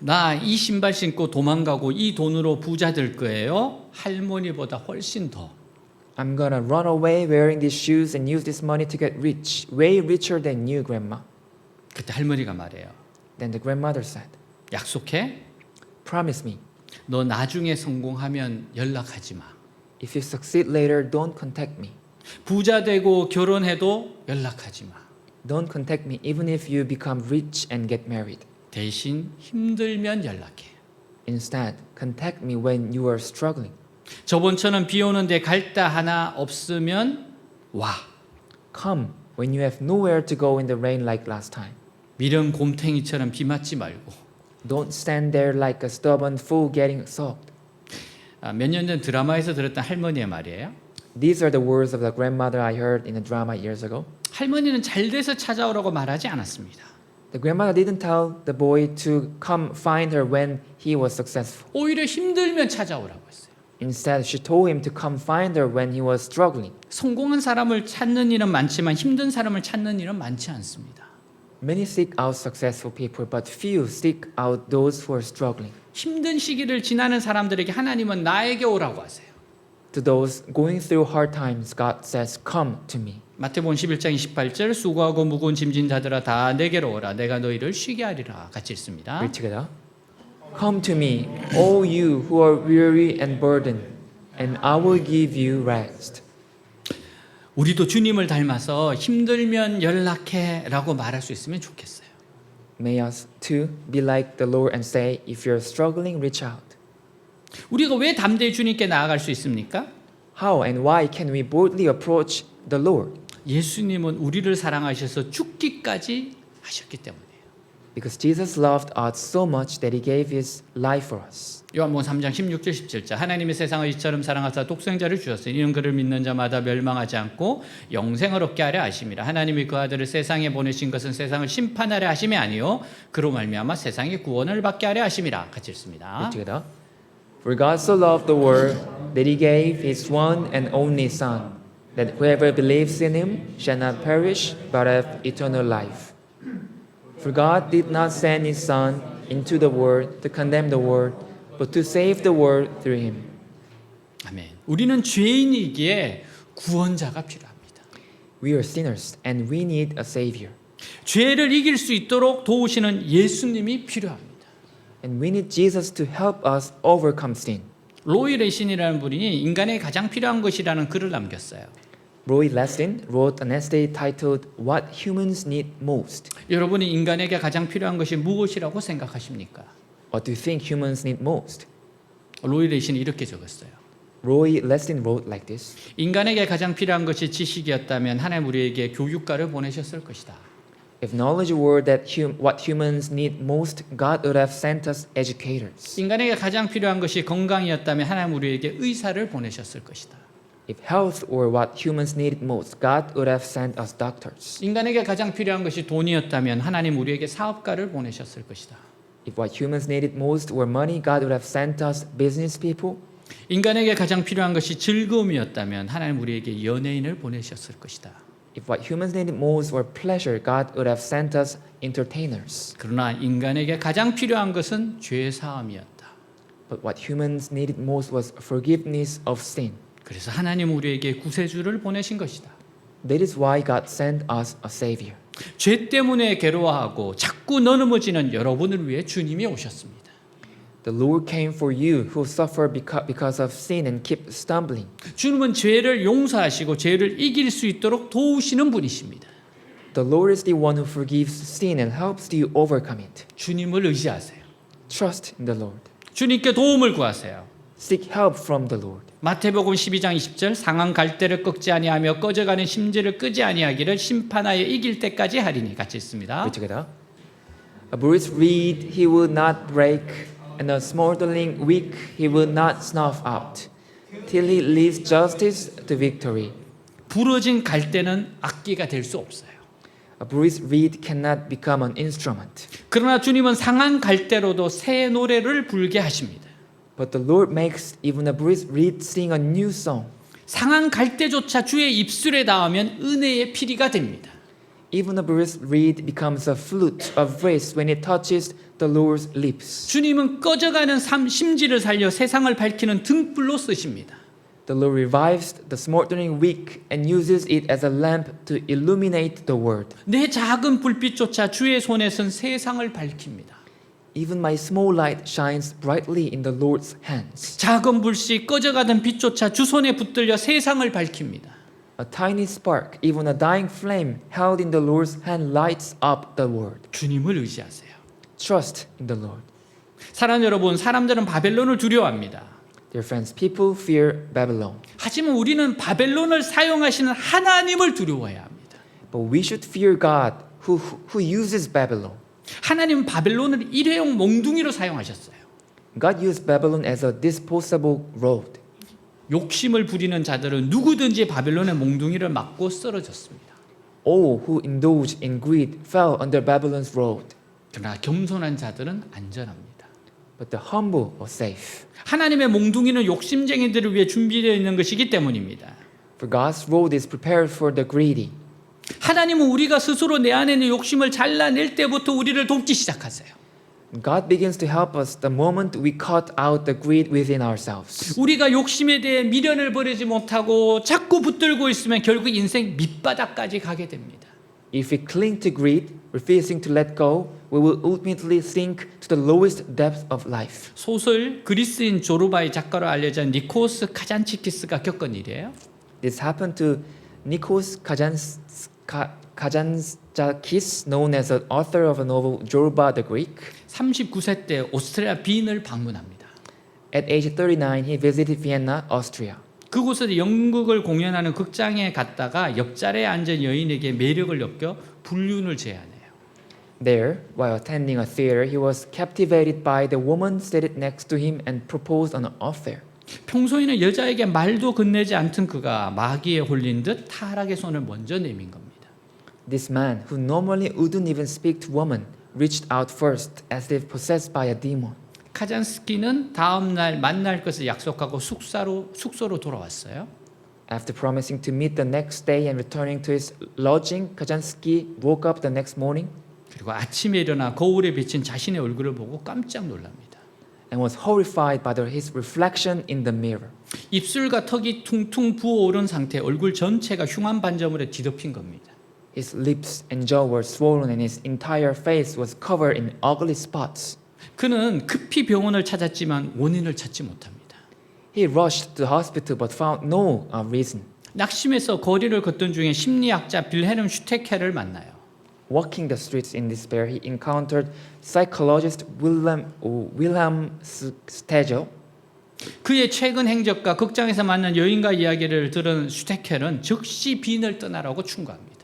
나 이 신발 신고 도망가고 이 돈으로 부자 될 거예요. 할머니보다 훨씬 더. I'm gonna run away wearing these shoes and use this money to get rich, way richer than you, grandma. 그때 할머니가 말해요. Then the grandmother said, 약속해? Promise me, 너 나중에 성공하면 연락하지 마. if you succeed later, don't contact me. 부자 되고 결혼해도 연락하지 마. Don't contact me even if you become rich and get married. 대신 힘들면 연락해. Instead, contact me when you are struggling. 저번처럼 비 오는데 갈다 하나 없으면 와. Come when you have nowhere to go in the rain like last time. 미련 곰탱이처럼 비 맞지 말고. Don't stand there like a stubborn fool getting soaked. 몇 년 전 드라마에서 들었던 할머니의 말이에요. These are the words of the grandmother I heard in a drama years ago. 할머니는 잘 돼서 찾아오라고 말하지 않았습니다. The grandmother didn't tell the boy to come find her when he was successful. 오히려 힘들면 찾아오라고 했어요. Instead, she told him to come find her when he was struggling. 성공한 사람을 찾는 일은 많지만 힘든 사람을 찾는 일은 많지 않습니다. Many seek out successful people, but few seek out those who are struggling. 힘든 시기를 지나는 사람들에게 하나님은 나에게 오라고 하세요. To those going through hard times, God says, "Come to me." 마태복음 11장 28절 수고하고 무거운 짐진 자들아 다 내게로 오라 내가 너희를 쉬게 하리라 같이 읽습니다. Read together. Come to me, all you who are weary and burdened, and I will give you rest. 우리도 주님을 닮아서 힘들면 연락해라고 말할 수 있으면 좋겠어요. May us too be like the Lord and say, if you're struggling, reach out. 우리가 왜 담대히 주님께 나아갈 수 있습니까? How and why can we boldly approach the Lord? 예수님은 우리를 사랑하셔서 죽기까지 하셨기 때문이에요. Because Jesus loved us so much that He gave His life for us. 요한복음 3장 16절 17절 하나님이 세상을 이처럼 사랑하사 독생자를 주셨으니 이는 그를 믿는 자마다 멸망하지 않고 영생을 얻게 하려 하심이라. 하나님이 그 아들을 세상에 보내신 것은 세상을 심판하려 하심이 아니요 그로 말미암아 세상의 구원을 받게 하려 하심이라. 같이 읽습니다. Read together. For God so loved the world that He gave His one and only Son, that whoever believes in Him shall not perish but have eternal life. For God did not send His Son into the world to condemn the world, but to save the world through Him. 아멘. 우리는 죄인이기에 구원자가 필요합니다. We are sinners and we need a Savior. 죄를 이길 수 있도록 도우시는 예수님이 필요합니다. And we need Jesus to help us overcome sin. 로이 레신이라는 분이 인간에 가장 필요한 것이라는 글을 남겼어요. Roy Lessin wrote an essay titled What Humans Need Most. 여러분이 인간에게 가장 필요한 것이 무엇이라고 생각하십니까? What do you think humans need most? 로이 레신이 이렇게 적었어요. Roy Lessin wrote like this. 인간에게 가장 필요한 것이 지식이었다면 하나님 우리에게 교육가를 보내셨을 것이다. If knowledge were what humans need most, God would have sent us educators. 인간에게 가장 필요한 것이 건강이었다면 하나님 우리에게 의사를 보내셨을 것이다. If health were what humans needed most, God would have sent us doctors. 인간에게 가장 필요한 것이 돈이었다면 하나님 우리에게 사업가를 보내셨을 것이다. If what humans needed most were money, God would have sent us business people. 인간에게 가장 필요한 것이 즐거움이었다면 하나님 우리에게 연예인을 보내셨을 것이다. If what humans needed most were pleasure, God would have sent us entertainers. 그러나 인간에게 가장 필요한 것은 죄 사함이었다. But what humans needed most was forgiveness of sin. 그래서 하나님 우리에게 구세주를 보내신 것이다. That is why God sent us a Savior. 죄 때문에 괴로워하고 자꾸 넘어지는 여러분을 위해 주님이 오셨습니다. The Lord came for you who suffer because of sin and keep stumbling. 주님은 죄를 용서하시고 죄를 이길 수 있도록 도우시는 분이십니다. The Lord is the one who forgives sin and helps you overcome it. 주님을 의지하세요. Trust in the Lord. 주님께 도움을 구하세요. Seek help from the Lord. 마태복음 12장 20절 상한 갈대를 꺾지 아니하며 꺼져가는 심지를 끄지 아니하기를 심판하여 이길 때까지 하리니 같이 있습니다. Read together. A bruised reed he will not break, and a smoldering wick he will not snuff out, till he leads justice to victory. 부러진 갈대는 악기가 될 수 없어요. A bruised reed cannot become an instrument. 그러나 주님은 상한 갈대로도 새 노래를 불게 하십니다. But the Lord makes even a bruised reed sing a new song. 상한 갈대조차 주의 입술에 닿으면 은혜의 피리가 됩니다. Even a bruised reed becomes a flute of grace when it touches the Lord's lips. 주님은 꺼져가는 심지를 살려 세상을 밝히는 등불로 쓰십니다. The Lord revives the smoldering wick and uses it as a lamp to illuminate the world. 내 작은 불빛조차 주의 손에 선 세상을 밝힙니다. Even my small light shines brightly in the Lord's hands. 작은 불씨 꺼져가던 빛조차 주 손에 붙들려 세상을 밝힙니다. A tiny spark, even a dying flame held in the Lord's hand lights up the world. 주님을 의지하세요. Trust in the Lord. 사랑하는 여러분, 사람들은 바벨론을 두려워합니다. Dear friends, people fear Babylon. 하지만 우리는 바벨론을 사용하시는 하나님을 두려워해야 합니다. But we should fear God who uses Babylon. 하나님은 바벨론을 일회용 몽둥이로 사용하셨어요. God used Babylon as a disposable rod. 욕심을 부리는 자들은 누구든지 바벨론의 몽둥이를 맞고 쓰러졌습니다. All who indulge in greed fell under Babylon's rod. 그러나 겸손한 자들은 안전합니다. But the humble are safe. 하나님의 몽둥이는 욕심쟁이들을 위해 준비되어 있는 것이기 때문입니다. For God's rod is prepared for the greedy. 하나님은 우리가 스스로 내 안에 있는 욕심을 잘라낼 때부터 우리를 돕기 시작하세요. God begins to help us the moment we cut out the greed within ourselves. 우리가 욕심에 대해 미련을 버리지 못하고 자꾸 붙들고 있으면 결국 인생 밑바닥까지 가게 됩니다. If we cling to greed, refusing to let go, we will ultimately sink to the lowest depth of life. 소설 그리스인 조르바이 작가로 알려진 니코스 카잔치키스가 겪은 일이에요. This happened to Nikos Kazantzakis, known as the author of a novel Jorba the Greek. 39세 때 오스트리아 빈을 방문합니다. At age 39, he visited Vienna, Austria. 그곳에서 연극을 공연하는 극장에 갔다가 옆자리에 앉은 여인에게 매력을 느껴 불륜을 제안해요. There, while attending a theater, he was captivated by the woman seated next to him and proposed an affair. 평소에는 여자에게 말도 건네지 않던 그가 마귀에 홀린 듯 타락의 손을 먼저 내민 겁니다. This man, who normally wouldn't even speak to women, reached out first as if possessed by a demon. 카잔스키는 다음 날 만날 것을 약속하고 숙소로 돌아왔어요. After promising to meet the next day and returning to his lodging, Kazansky woke up the next morning 그리고 아침에 일어나 거울에 비친 자신의 얼굴을 보고 깜짝 놀랍니다. and was horrified by his reflection in the mirror. 입술과 턱이 퉁퉁 부어오른 상태 얼굴 전체가 흉한 반점으로 뒤덮인 겁니다. His lips and jaw were swollen and his entire face was covered in ugly spots. 그는 급히 병원을 찾았지만 원인을 찾지 못합니다. He rushed to the hospital but found no reason. 낙심해서 거리를 걷던 중에 심리학자 빌헬름 슈테케를 만나요. Walking the streets in despair, he encountered psychologist Wilhelm Stegel. 그의 최근 행적과 극장에서 만난 여인과 이야기를 들은 슈테켈은 즉시 빈을 떠나라고 충고합니다.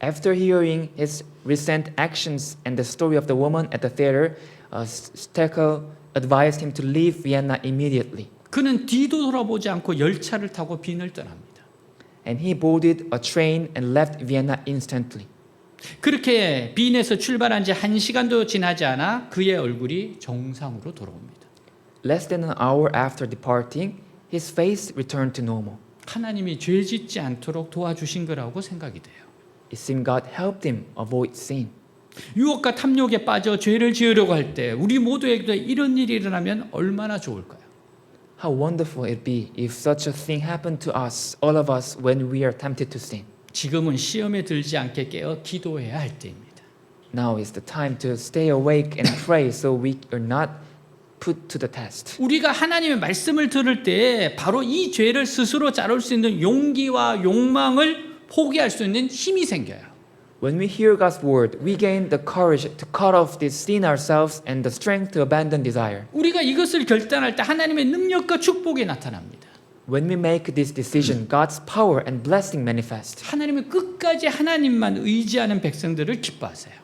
After hearing his recent actions and the story of the woman at the theater, Stegel advised him to leave Vienna immediately. 그는 뒤도 돌아보지 않고 열차를 타고 빈을 떠납니다. And he boarded a train and left Vienna instantly. 그렇게 빈에서 출발한 지 1시간도 지나지 않아 그의 얼굴이 정상으로 돌아옵니다. Less than an hour after departing, his face returned to normal. 하나님이 죄 짓지 않도록 도와주신 거라고 생각이 돼요. It seemed God helped him avoid sin. 유혹과 탐욕에 빠져 죄를 지으려고 할 때 우리 모두에게도 이런 일이 일어나면 얼마나 좋을까요? how wonderful it'd be if such a thing happened to us, all of us, when we are tempted to sin. 지금은 시험에 들지 않게 깨어 기도해야 할 때입니다. Now is the time to stay awake and pray so we are not put to the test. 우리가 하나님의 말씀을 들을 때 바로 이 죄를 스스로 자를 수 있는 용기와 욕망을 포기할 수 있는 힘이 생겨요. When we hear God's word, we gain the courage to cut off this sin ourselves and the strength to abandon desire. 우리가 이것을 결단할 때 하나님의 능력과 축복이 나타납니다. When we make this decision, God's power and blessing manifest. 하나님은 끝까지 하나님만 의지하는 백성들을 기뻐하세요.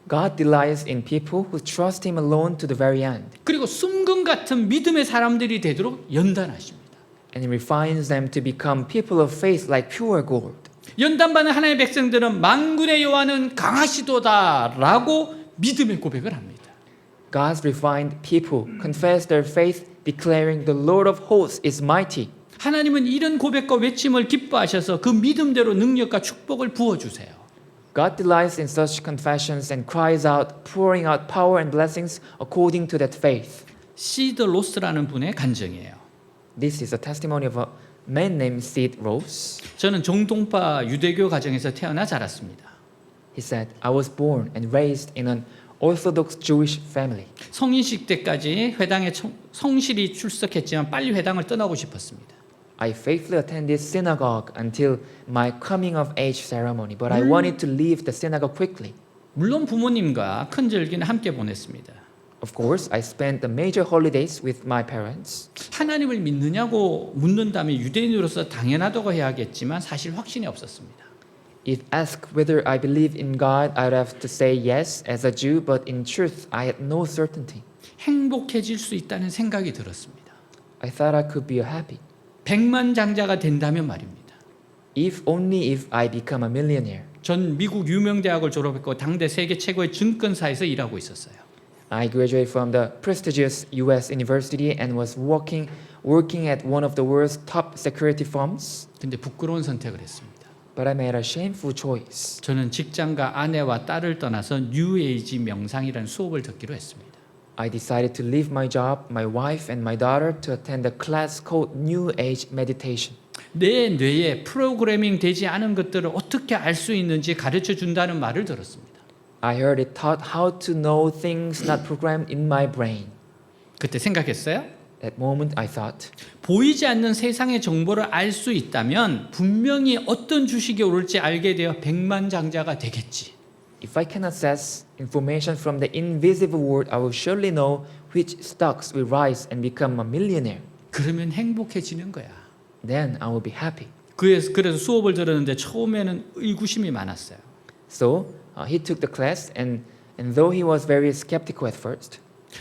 God delights in people who trust Him alone to the very end, 그리고 숨금 같은 믿음의 사람들이 되도록 연단하십니다. and He refines them to become people of faith like pure gold. 연단받는 하나님의 백성들은 만군의 여호와는 강하시도다라고 믿음의 고백을 합니다. God's refined people confess their faith, declaring the Lord of hosts is mighty. 하나님은 이런 고백과 외침을 기뻐하셔서 그 믿음대로 능력과 축복을 부어주세요. God delights in such confessions and cries out, pouring out power and blessings according to that faith. 시드 로스라는 분의 간증이에요. This is a testimony of a man named Sid Rose. 저는 정통파 유대교 가정에서 태어나 자랐습니다. He said, I was born and raised in an Orthodox Jewish family. 성인식 때까지 회당에 성실히 출석했지만 빨리 회당을 떠나고 싶었습니다. I faithfully attended synagogue until my coming of age ceremony, but I wanted to leave the synagogue quickly. 물론 부모님과 큰 절기는 함께 보냈습니다. Of course, I spent the major holidays with my parents. 하나님을 믿느냐고 묻는다면 유대인으로서 당연하다고 해야겠지만 사실 확신이 없었습니다. If asked whether I believe in God, I'd have to say yes as a Jew, but in truth, I had no certainty. 행복해질 수 있다는 생각이 들었습니다. I thought I could be happy. 백만장자가 된다면 말입니다. If only if I become a millionaire. 전 미국 유명 대학을 졸업했고 당대 세계 최고의 증권사에서 일하고 있었어요. I graduated from the prestigious U.S. university and was working at one of the world's top security firms. 근데 부끄러운 선택을 했습니다. But I made a shameful choice. 저는 직장과 아내와 딸을 떠나서 뉴에이지 명상이라는 수업을 듣기로 했습니다. I decided to leave my job, my wife, and my daughter to attend a class called New Age Meditation. 내 뇌에 프로그래밍 되지 않은 것들을 어떻게 알 수 있는지 가르쳐 준다는 말을 들었습니다. I heard it taught how to know things not programmed in my brain. 그때 생각했어요. That moment I thought, 보이지 않는 세상의 정보를 알 수 있다면 분명히 어떤 주식이 오를지 알게 되어 백만장자가 되겠지. if I can access information from the invisible world, I will surely know which stocks will rise and become a millionaire. 그러면 행복해지는 거야. Then I will be happy. 그래서 수업을 들었는데 처음에는 의구심이 많았어요. So he took the class, and though he was very skeptical at first,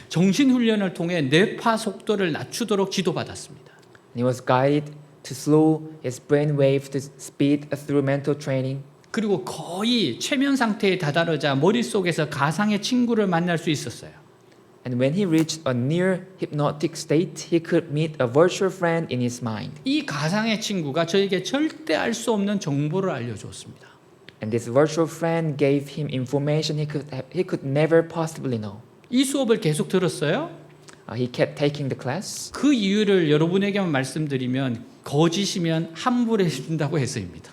정신훈련을 통해 뇌파 속도를 낮추도록 지도받았습니다. he was guided to slow his brain wave to speed through mental training. 그리고 거의 최면 상태에 다다르자 머릿속에서 가상의 친구를 만날 수 있었어요. And when he reached a near hypnotic state, he could meet a virtual friend in his mind. 이 가상의 친구가 저에게 절대 알 수 없는 정보를 알려주었습니다. And this virtual friend gave him information he could never possibly know. 이 수업을 계속 들었어요. He kept taking the class. 그 이유를 여러분에게만 말씀드리면 거짓이면 환불해 준다고 해서입니다.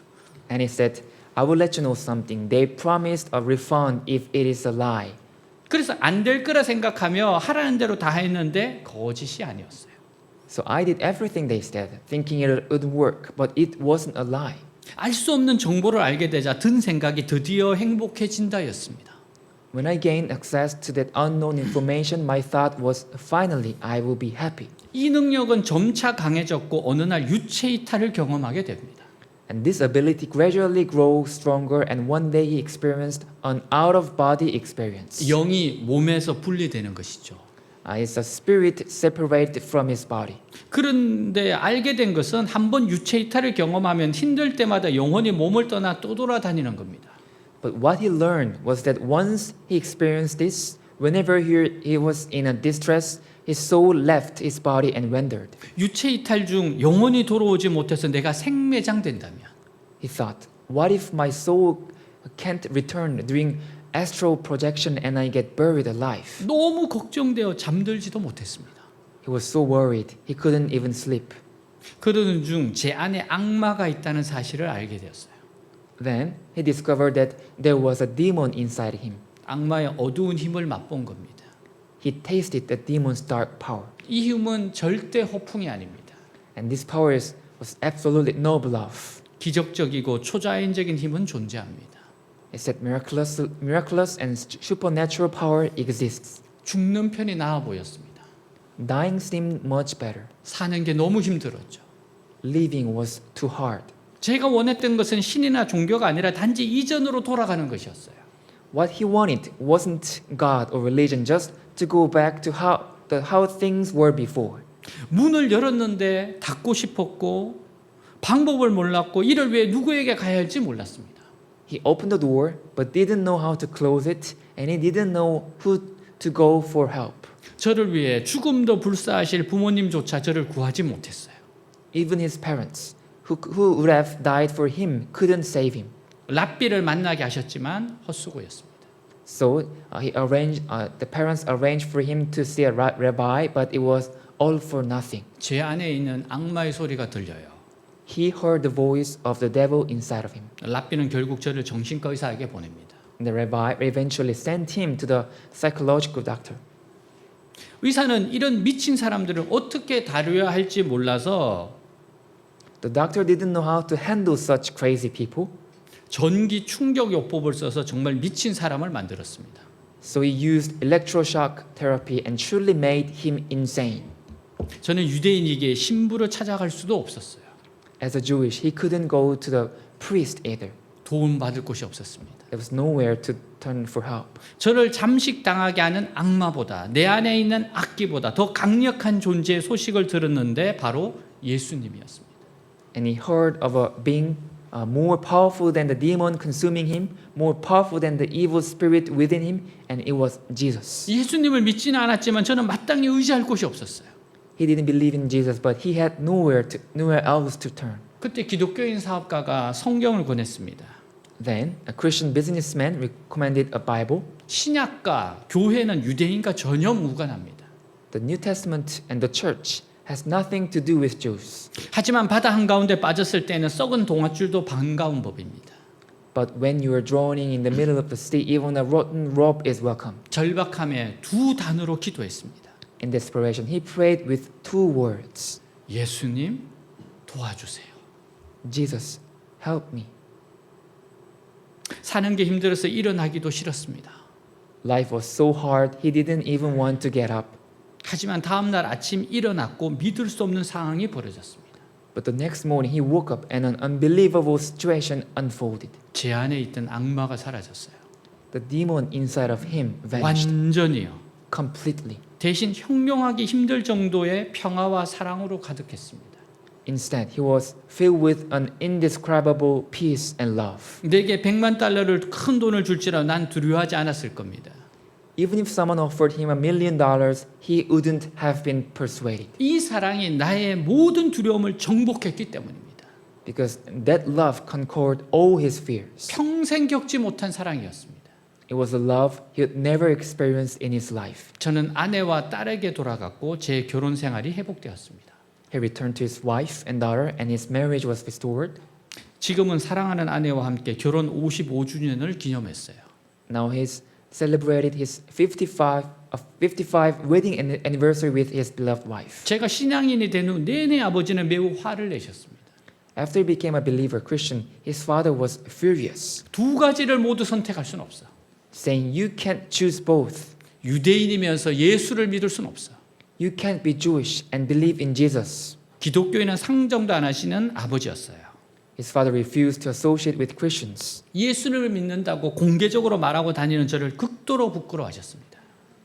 And he said, I will let you know something. They promised a refund if it is a lie. 그래서 안 될 거라 생각하며 하라는 대로 다 했는데 거짓이 아니었어요. So I did everything they said, thinking it would work, but it wasn't a lie. 알 수 없는 정보를 알게 되자 든 생각이 드디어 행복해진다였습니다. When I gained access to that unknown information, my thought was, finally, I will be happy. 이 능력은 점차 강해졌고 어느 날 유체 이탈을 경험하게 됩니다. And this ability gradually grew stronger, and one day he experienced an out-of-body experience. 영이 몸에서 분리되는 것이죠. It's a spirit separated from his body. 그런데 알게 된 것은 한번 유체 이탈을 경험하면 힘들 때마다 영혼이 몸을 떠나 또 돌아다니는 겁니다. But what he learned was that once he experienced this, whenever he was in a distress, his soul left his body and wandered. 유체 이탈 중 영혼이 돌아오지 못해서 내가 생매장된다면 He thought, what if my soul can't return during astral projection and I get buried alive? 너무 걱정되어 잠들지도 못했습니다. He was so worried he couldn't even sleep. 그러는 중 제 안에 악마가 있다는 사실을 알게 되었어요. Then he discovered that there was a demon inside him. 악마의 어두운 힘을 맛본 겁니다. He tasted the demon's dark power. 이 힘은 절대 허풍이 아닙니다. And this power was absolutely no bluff. 기적적이고 초자연적인 힘은 존재합니다. It said miraculous and supernatural power exists. 죽는 편이 나아 보였습니다. Dying seemed much better. 사는 게 너무 힘들었죠. Living was too hard. 제가 원했던 것은 신이나 종교가 아니라 단지 이전으로 돌아가는 것이었어요. What he wanted wasn't God or religion, just to go back to how things were before. 문을 열었는데 닫고 싶었고 방법을 몰랐고 이를 위해 누구에게 가야 할지 몰랐습니다. He opened the door but didn't know how to close it, and he didn't know who to go for help. 저를 위해 죽음도 불사하실 부모님조차 저를 구하지 못했어요. Even his parents, who would have died for him, couldn't save him. 랍비를 만나게 하셨지만 헛수고였습니다. So the parents arranged for him to see a rabbi, but it was all for nothing. 제 안에 있는 악마의 소리가 들려요. He heard the voice of the devil inside of him. 랍비는 결국 저를 정신과 의사에게 보냅니다. The rabbi eventually sent him to the psychological doctor. 의사는 이런 미친 사람들을 어떻게 다루어야 할지 몰라서 The doctor didn't know how to handle such crazy people, 전기 충격 요법을 써서 정말 미친 사람을 만들었습니다. so he used electroshock therapy and truly made him insane. 저는 유대인이기에 신부를 찾아갈 수도 없었어요. As a Jewish, he couldn't go to the priest either. 도움 받을 곳이 없었습니다. There was nowhere to turn for help. 저를 잠식당하게 하는 악마보다 내 안에 있는 악기보다 더 강력한 존재의 소식을 들었는데 바로 예수님이었습니다. And he heard of a being more powerful than the demon consuming him, more powerful than the evil spirit within him, and it was Jesus. 예수님을 믿지는 않았지만 저는 마땅히 의지할 곳이 없었어요. He didn't believe in Jesus, but he had nowhere else to turn. 그때 기독교인 사업가가 성경을 권했습니다. Then a Christian businessman recommended a Bible. 신약과 교회는 유대인과 전혀 무관합니다. The New Testament and the church has nothing to do with Jews. 하지만 바다 한가운데 빠졌을 때는 썩은 동아줄도 반가운 법입니다. But when you are drowning in the middle of the sea, even a rotten rope is welcome. 절박함에 두 단어로 기도했습니다. In desperation, he prayed with two words. 예수님 도와주세요. Jesus, help me. 사는 게 힘들어서 일어나기도 싫었습니다. Life was so hard, he didn't even want to get up. 하지만 다음 날 아침 일어났고 믿을 수 없는 상황이 벌어졌습니다. But the next morning, he woke up and an unbelievable situation unfolded. 제 안에 있던 악마가 사라졌어요. The demon inside of him vanished 완전히요. completely. 대신 형용하기 힘들 정도의 평화와 사랑으로 가득했습니다. Instead, he was filled with an indescribable peace and love. 내게 100만 달러를 큰 돈을 줄지라도 난 두려워하지 않았을 겁니다. Even if someone offered him $1 million, he wouldn't have been persuaded. 이 사랑이 나의 모든 두려움을 정복했기 때문입니다. Because that love conquered all his fears. 평생 겪지 못한 사랑이었습니다. It was a love he had never experienced in his life. 저는 아내와 딸에게 돌아갔고 제 결혼 생활이 회복되었습니다. He returned to his wife and daughter, and his marriage was restored. 지금은 사랑하는 아내와 함께 결혼 55주년을 기념했어요. Now he's celebrated his 55 wedding anniversary with his beloved wife. 제가 신앙인이 된 후 내내 아버지는 매우 화를 내셨습니다. After he became a believer Christian, his father was furious, 두 가지를 모두 선택할 수는 없어. saying, "You can't choose both. 유대인이면서 예수를 믿을 수는 없어. You can't be Jewish and believe in Jesus." 기독교인은 상정도 안 하시는 아버지였어요. His father refused to associate with Christians 예수를 믿는다고 공개적으로 말하고 다니는 저를 극도로 부끄러워하셨습니다.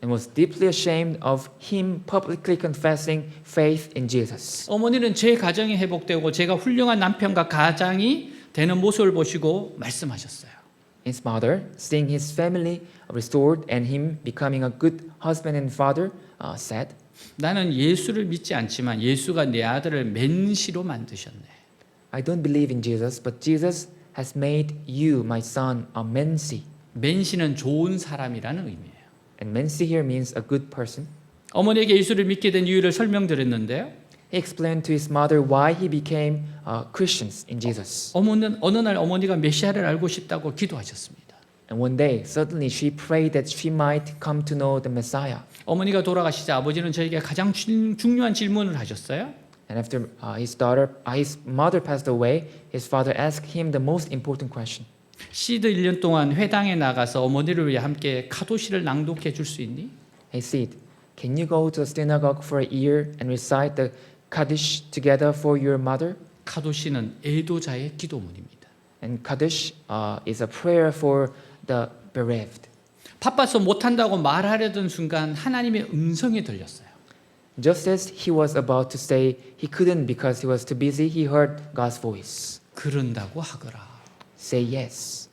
and was deeply ashamed of him publicly confessing faith in Jesus. 어머니는 제 가정이 회복되고 제가 훌륭한 남편과 가장이 되는 모습을 보시고 말씀하셨어요. His mother, seeing his family restored and him becoming a good husband and father, said, 나는 예수를 믿지 않지만 예수가 내 아들을 맨시로 만드셨네. "I don't believe in Jesus, but Jesus has made you, my son, a mensi." 맨시는 좋은 사람이라는 의미예요. And mensi here means a good person. 어머니에게 예수를 믿게 된 이유를 설명드렸는데요. He explained to his mother why he became Christians in Jesus. 어느 날 어머니가 메시아를 알고 싶다고 기도하셨습니다. And one day, suddenly she prayed that she might come to know the Messiah. 어머니가 돌아가시자 아버지는 저에게 가장 중요한 질문을 하셨어요. And after his mother passed away, his father asked him the most important question. 시드 1년 동안 회당에 나가서 어머니를 위해 함께 카도시를 낭독해 줄 수 있니? Hey Sid, can you go to the synagogue for a year and recite the Kaddish together for your mother? 카도시는 애도자의 기도문입니다. And Kaddish is a prayer for the bereaved. 바빠서 못한다고 말하려던 순간 하나님의 음성이 들렸어요. Just as he was about to say he couldn't because he was too busy, he heard God's voice. 그런다고 하거라. Say yes.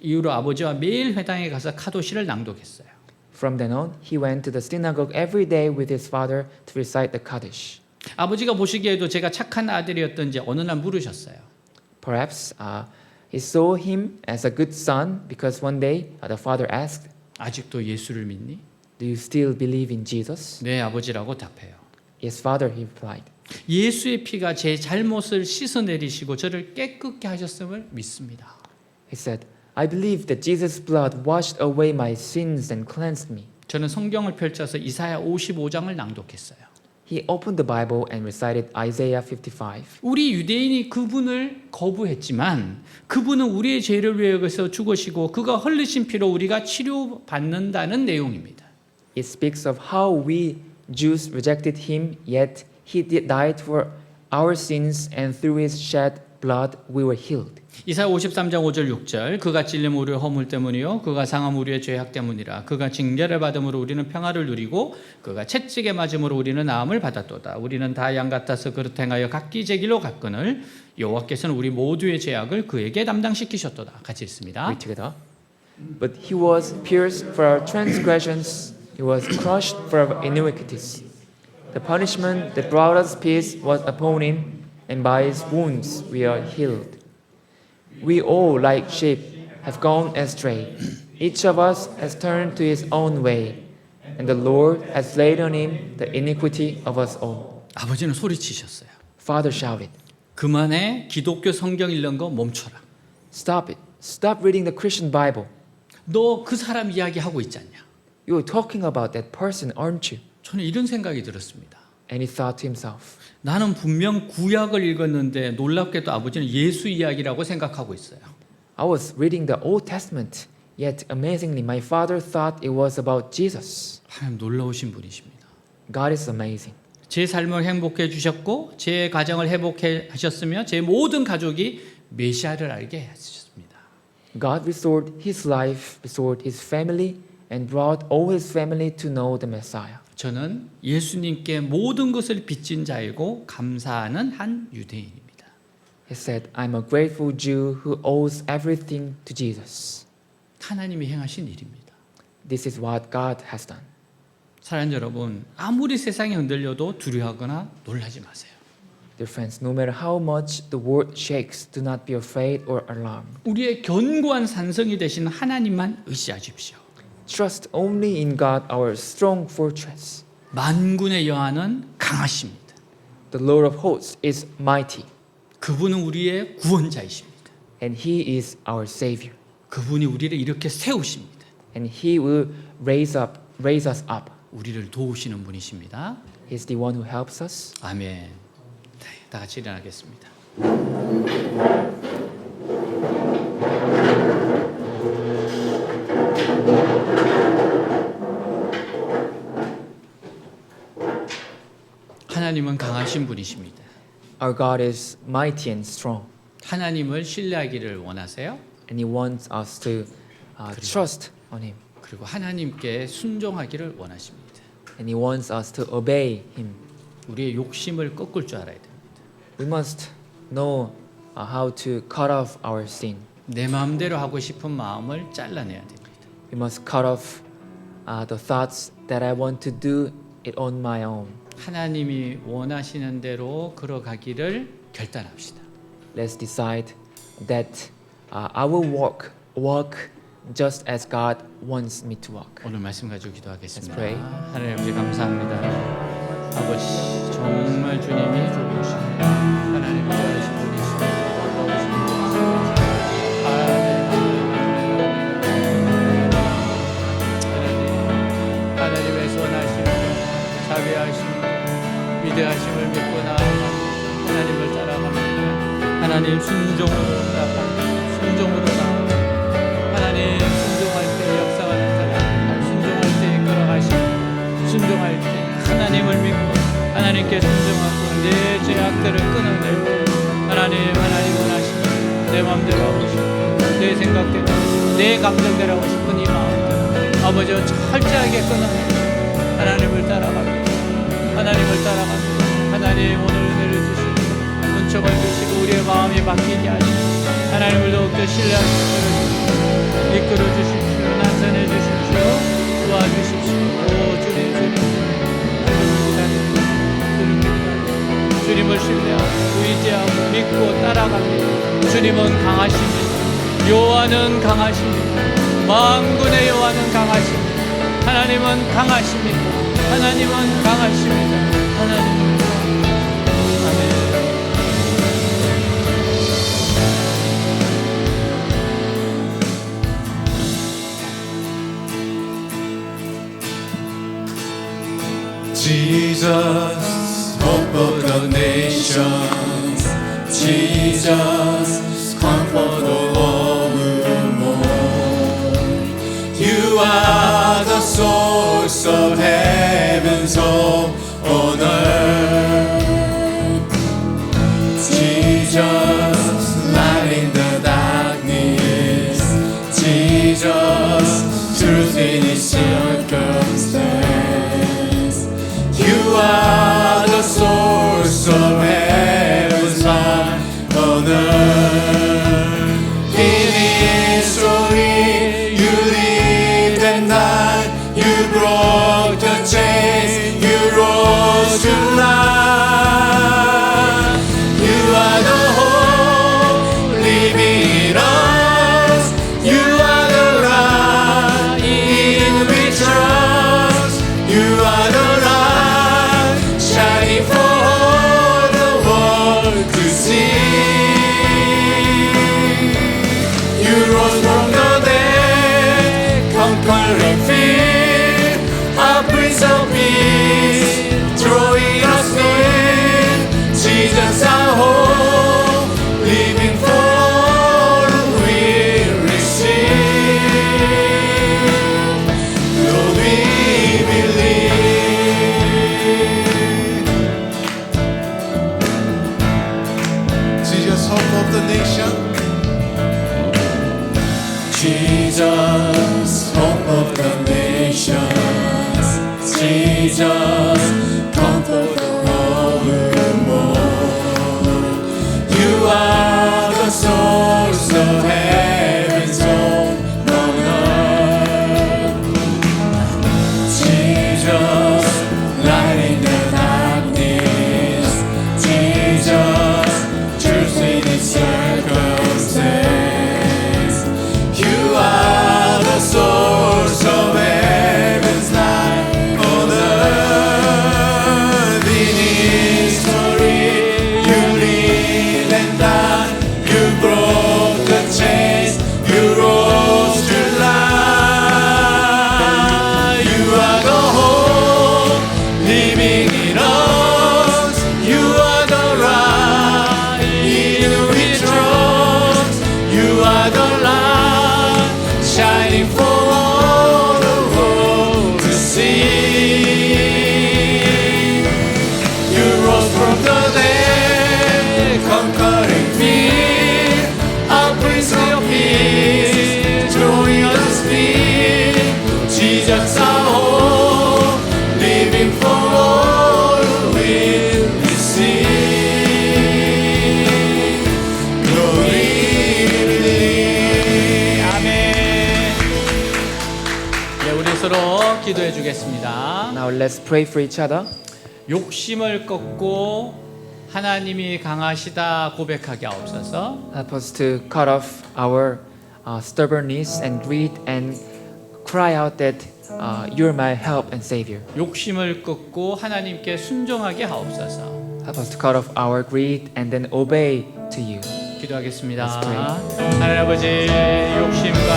이후로 아버지와 매일 회당에 가서 카도시를 낭독했어요. From then on, he went to the synagogue every day with his father to recite the Kaddish. 아버지가 보시기에도 제가 착한 아들이었던지 어느 날 물으셨어요. Perhaps he saw him as a good son because one day the father asked, 아직도 예수를 믿니? "Do you still believe in Jesus?" 네, 아버지라고 답해요. Yes, father, he replied. 예수의 피가 제 잘못을 씻어내리시고 저를 깨끗게 하셨음을 믿습니다. He said, "I believe that Jesus' blood washed away my sins and cleansed me." 저는 성경을 펼쳐서 이사야 55장을 낭독했어요. He opened the Bible and recited Isaiah 55. 우리 유대인이 그분을 거부했지만 그분은 우리의 죄를 위해서 죽으시고 그가 흘리신 피로 우리가 치료받는다는 내용입니다. It speaks of how we Jews rejected him, yet he died for our sins, and through his shed blood we were healed. 이사야 53장 5절 6절 그가 찔림 우리의 허물 때문이요 그가 상함 우리의 죄악 때문이라 그가 징계를 받음으로 우리는 평화를 누리고 그가 채찍에 맞음으로 우리는 나음을 받았도다. 우리는 다 양 같아서 그릇 행하여 각기 제 길로 갔거늘 여호와께서는 우리 모두의 죄악을 그에게 담당시키셨도다. 같이 읽습니다. Read together. But he was pierced for our transgressions, he was crushed for our iniquities. The punishment that brought us peace was upon him, and by his wounds we are healed. We all, like sheep, have gone astray. Each of us has turned to his own way, and the Lord has laid on him the iniquity of us all. 아버지는 소리치셨어요. Father shouted, 그만해 기독교 성경 읽는 거 멈춰라. "Stop it. Stop reading the Christian Bible. 너 그 사람 이야기하고 있지 않냐? You're talking about that person, aren't you?" 저는 이런 생각이 들었습니다. And he thought to himself, 나는 분명 구약을 읽었는데 놀랍게도 아버지는 예수 이야기라고 생각하고 있어요. I was reading the Old Testament, yet amazingly my father thought it was about Jesus. 하나님 놀라우신 분이십니다. God is amazing. 제 삶을 행복해 주셨고 제 가정을 회복해 하셨으며 제 모든 가족이 메시아를 알게 하셨습니다. God restored his life, restored his family, and brought all his family to know the Messiah. 저는 예수님께 모든 것을 빚진 자이고 감사하는 한 유대인입니다. He said, "I'm a grateful Jew who owes everything to Jesus." 하나님이 행하신 일입니다. This is what God has done. 사랑하는 여러분, 아무리 세상이 흔들려도 두려워하거나 놀라지 마세요. Dear friends, no matter how much the world shakes, do not be afraid or alarmed. 우리의 견고한 산성이 되신 하나님만 의지하십시오. Trust only in God, our strong fortress. 만군의 여호와는 강하십니다. The Lord of hosts is mighty, 그분은 우리의 구원자이십니다. and he is our savior. 그분이 우리를 이렇게 세우십니다. And he will raise us up. 우리를 도우시는 분이십니다. He's the one who helps us. 아멘. 네, 다 같이 일어나겠습니다. 하나님은 강하신 분이십니다. Our God is mighty and strong, 하나님을 신뢰하기를 원하세요? and he wants us to trust on him, 그리고 하나님께 순종하기를 원하십니다. and he wants us to obey him. 우리의 욕심을 꺾을 줄 알아야 됩니다. We must know how to cut off our sin. 내 마음대로 하고 싶은 마음을 잘라내야 됩니다. We must cut off the thoughts that I want to do it on my own. 하나님이 원하시는 대로 걸어가기를 결단합시다. Let's decide that I will walk just as God wants me to walk. 오늘 말씀 가지고 기도하겠습니다. Let's pray. 하나님 아버지 감사합니다. 아버지 정말 주님이 좋으십니다. 하나님 좋아하신 분이십니다. 하나님의 선하심, 자비하심, 위대하심을 믿고 나아가고 하나님을 따라갑니다. 하나님 순종으로 나아갑니다. 순종으로 나아갑니다. 하나님 순종할 때 역사하는 하나님, 순종할 때 이끌어가시고 순종할 때 하나님을 믿고 하나님께 순종하고 내 죄악들을 끊어내고 하나님 원하시는 내 마음대로 하고 싶은 내 생각대로 내 감정대로 하고 싶은 이 마음들 아버지와 철저하게 끊어내고 하나님을 따라갑니다. 하나님을 따라갑니다. 하나님 오늘 은혜를 주시고 은총을 주시고 우리의 마음이 바뀌게 하시고 하나님을 더욱더 신뢰하시고 이끌어 주십시오. 나타내 주십시오. 도와주십시오. 오 주님 주님을 신뢰하고 의지하고 믿고 따라갑니다. 주님은 강하십니다. 여호와는 강하십니다. 만군의 여호와는 강하십니다. 하나님은 강하십니다. 하나님은 강하십니다. 하나님은 강하십니다. 아멘. Jesus, hope of the nations. Jesus, comfort of all who mourn. You are the source of heaven's hope on earth. Jesus, light in the darkness. Jesus, truth in each circumstance. You are the source of heaven's light on earth. In history, you lived and died. You broke the chains. You rose to life. You are the hope living in us. You are the light in we trust. You are the shining for all the world to see. You rose from the dead, conquering fear, our Prince of Peace, drawing us near. Jesus our hope, living for all we receive. Lord, we believe. Jesus, hope of the nation. Jesus, hope of the nations. Jesus, comfort of all who mourn. You are the source of heaven's hope on earth. Jesus, light in the darkness. Jesus, truth in its circumstance. You are the source of heaven's light on earth. In history, you live and died. You broke the chains. You rose to life. You are the hope living in us. You are the light in we trust. You are the light shining for all the world to see. You rose from the dead, conquering fear, our Prince of Peace, drawing us near. Jesus our hope, living for all we receive. Glory believe. 아멘. 네, 우리 서로 기도해 주겠습니다. Now let's pray for each other. 욕심을 꺾고 하나님이 강하시다 고백하게 하옵소서. Help us to cut off our stubbornness and greed and cry out that you're my help and savior. 욕심을 끊고 하나님께 순종하게 하옵소서. Help us to cut off our greed and then obey to you. 기도하겠습니다. Let's pray. 하나님 아버지, 욕심과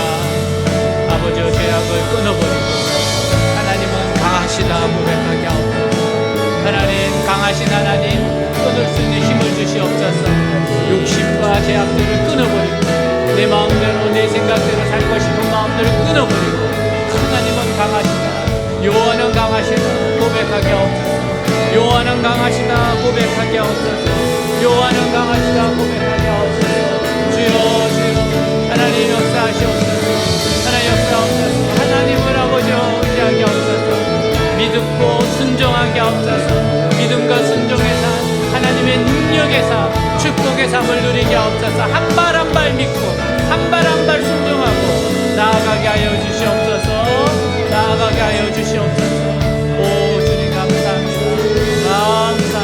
아버지의 죄악을 끊어버리고 하나님은 강하시다 고백하게 하옵소서. 하나님, 강하신 하나님, 끊을 수 있는 힘을 주시옵소서. 욕심과 죄악들을 끊어버리고 내 마음대로 내 생각대로 살고 싶은 마음들을 끊어버리고 하나님은 강하시다, 여호와는 강하시다 고백하게 하옵소서. 여호와는 강하시다 고백하게 하옵소서. 여호와는 강하시다 고백하게 하옵소서. 주여 주여 하나님 역사하시옵소서. 하나님 역사하옵소서. 하나님을 아버지여 의지하게 하옵소서. 믿고 순종하게 하옵소서. 믿음과 순종의 삶, 하나님의 능력의 삶, 축복의 삶을 누리게 하옵소서. 한 발 한 발 믿고 한 발 한 발 순종하고 나아가게 하여 주시옵소서. 나아가게 하여 주시옵소서. 오 주님 감사합니다. 감사합니다.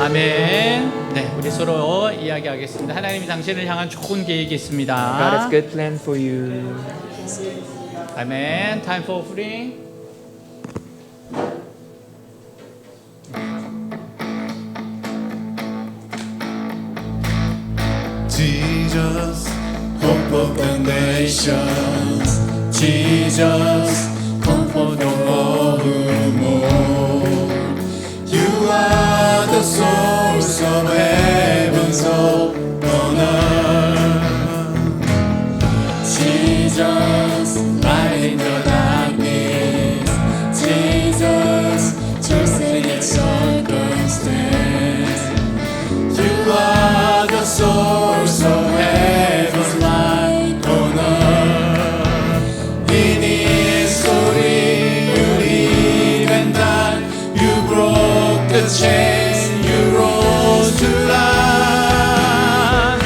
아멘. 네, 우리 서로 이야기하겠습니다. 하나님이 당신을 향한 좋은 계획이 있습니다. God has good plan for you. 아멘. Time for offering. Jesus, hope of the nations. Jesus, comfort of all who mourn. You are the source of heaven's hope on earth. Jesus, light in the darkness. Jesus, truth in its circumstance. You are the source of heaven's light on earth. In history, you live and die. You broke the chains, you rose to life.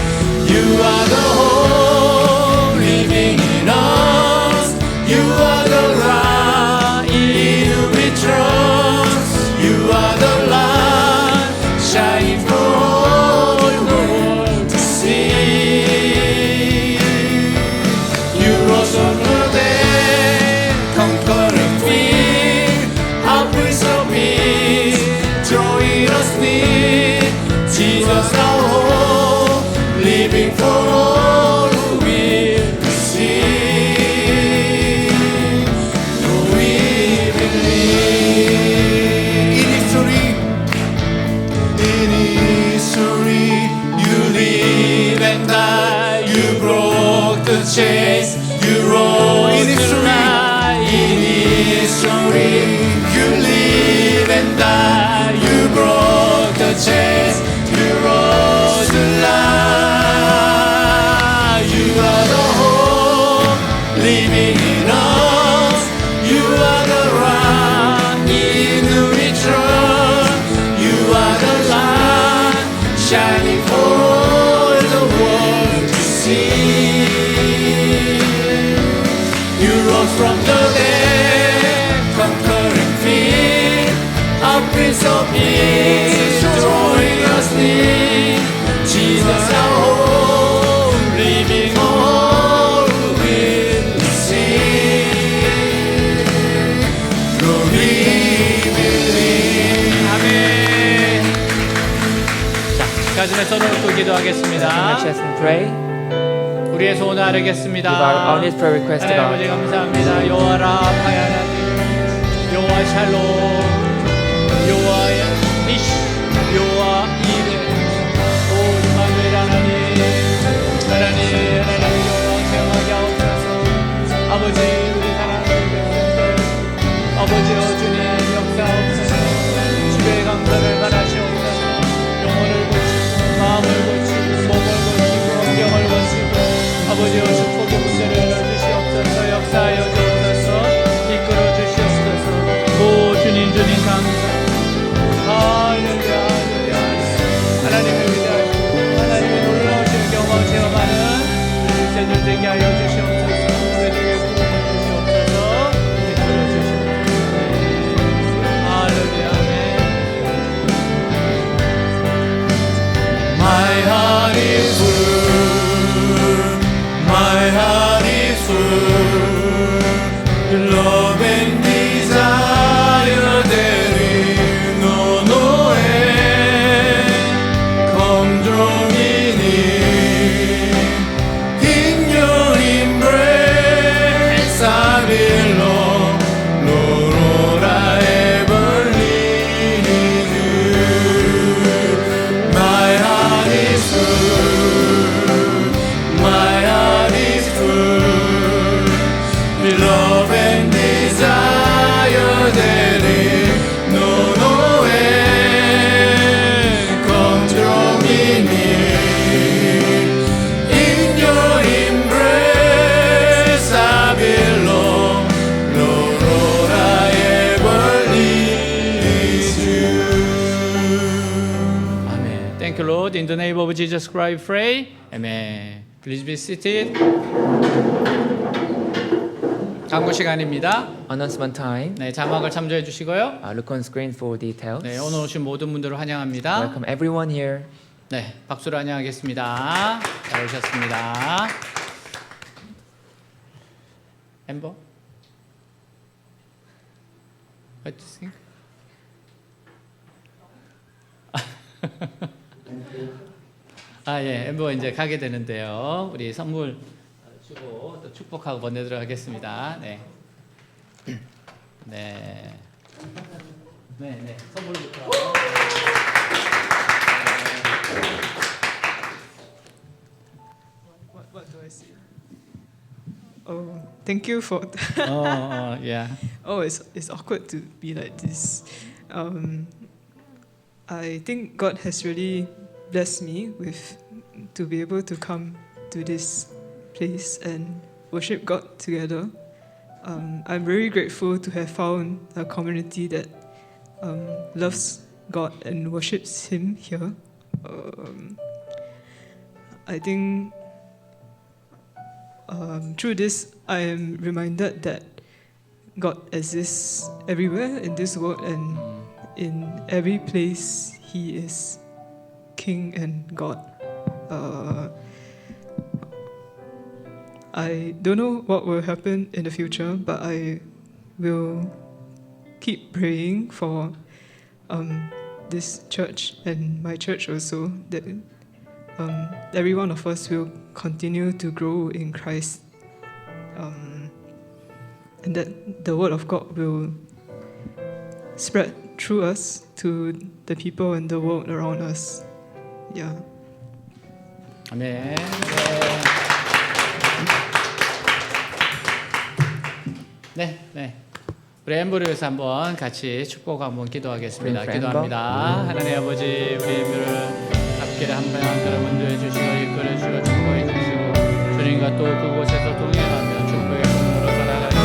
You are the hope living in us. You are the rock in whom we trust. You are the light shining for all the world to see. You rose from the dead, conquering fear. Our Prince of Peace, drawing us near. Jesus our hope, living for all who will see. For we believe. In history, you live and die. You broke the chains, you rose to life. In history, you live and die. You broke the chains, you rose to life. You are the hope living in us. You are the rock in whom we trust. You are the light shining for all the world to see. You rose from the dead, conquering fear. Our Prince of Peace, drawing us near. Jesus our hope, living for all who will see. Lord, we believe. 아멘. 자, 가슴에 손을 얹고 Let's 기도하겠습니다. chest and pray. 우리의 소원을 아뢰겠습니다. Give our honest prayer request to 하나님 아버지 God. 감사합니다. 여호와 라파야 하나님, 여호와 샬롬, 여호와 니시, 여호와 이레, 오 임마누엘 하나님, 하나님 여호와 사용하게 하옵소서. 아버지 우리 사랑하는 백성들, 아버지여 주님 역사하옵소서. 주의 강사를 바라시옵소서. 영혼을 고치고 마음을 고치고 몸을 고치고 환경을 고치고 아버지여 축복의 문제를 열어주시옵소서. 역사하여 주옵소서. 이끌어 주시옵소서. 오 주님 in the name of Jesus Christ pray. Amen. Please be seated. 광고 시간입니다. Announcement time. 네, 자막을 참조해 주시고요. Look on screen for details. 네, 오늘 오신 모든 분들을 환영합니다. Welcome everyone here. 네, 박수로 환영하겠습니다. 잘 오셨습니다. 엠버? What do you think? 아, 예, 엠버 이제 가게 되는데요. 우리 선물 주고 또 축복하고 보내도록 하겠습니다. 네. 네. 네, 네. 선물부터. What do I say? Oh, thank you for. yeah. Oh, it's awkward to be like this. I think God has really blessed me with to be able to come to this place and worship God together. I'm very grateful to have found a community that loves God and worships Him here. I think through this, I am reminded that God exists everywhere in this world, and in every place He is King and God. I don't know what will happen in the future, but I will keep praying for this church and my church also, that every one of us will continue to grow in Christ, and that the word of God will spread through us to the people and the world around us. Yeah. 아멘. 네, 네. 우리 엠버를 위해서 한번 같이 축복 한번 기도하겠습니다. 우리 기도합니다. 하나님 아버지, 우리 엠버를 앞길에 한 번 한 걸음 인도해 주시고 이끌어 주시고 축복해 주시고 주님과 또 그곳에서 동행하며 축복의 손으로 살아가게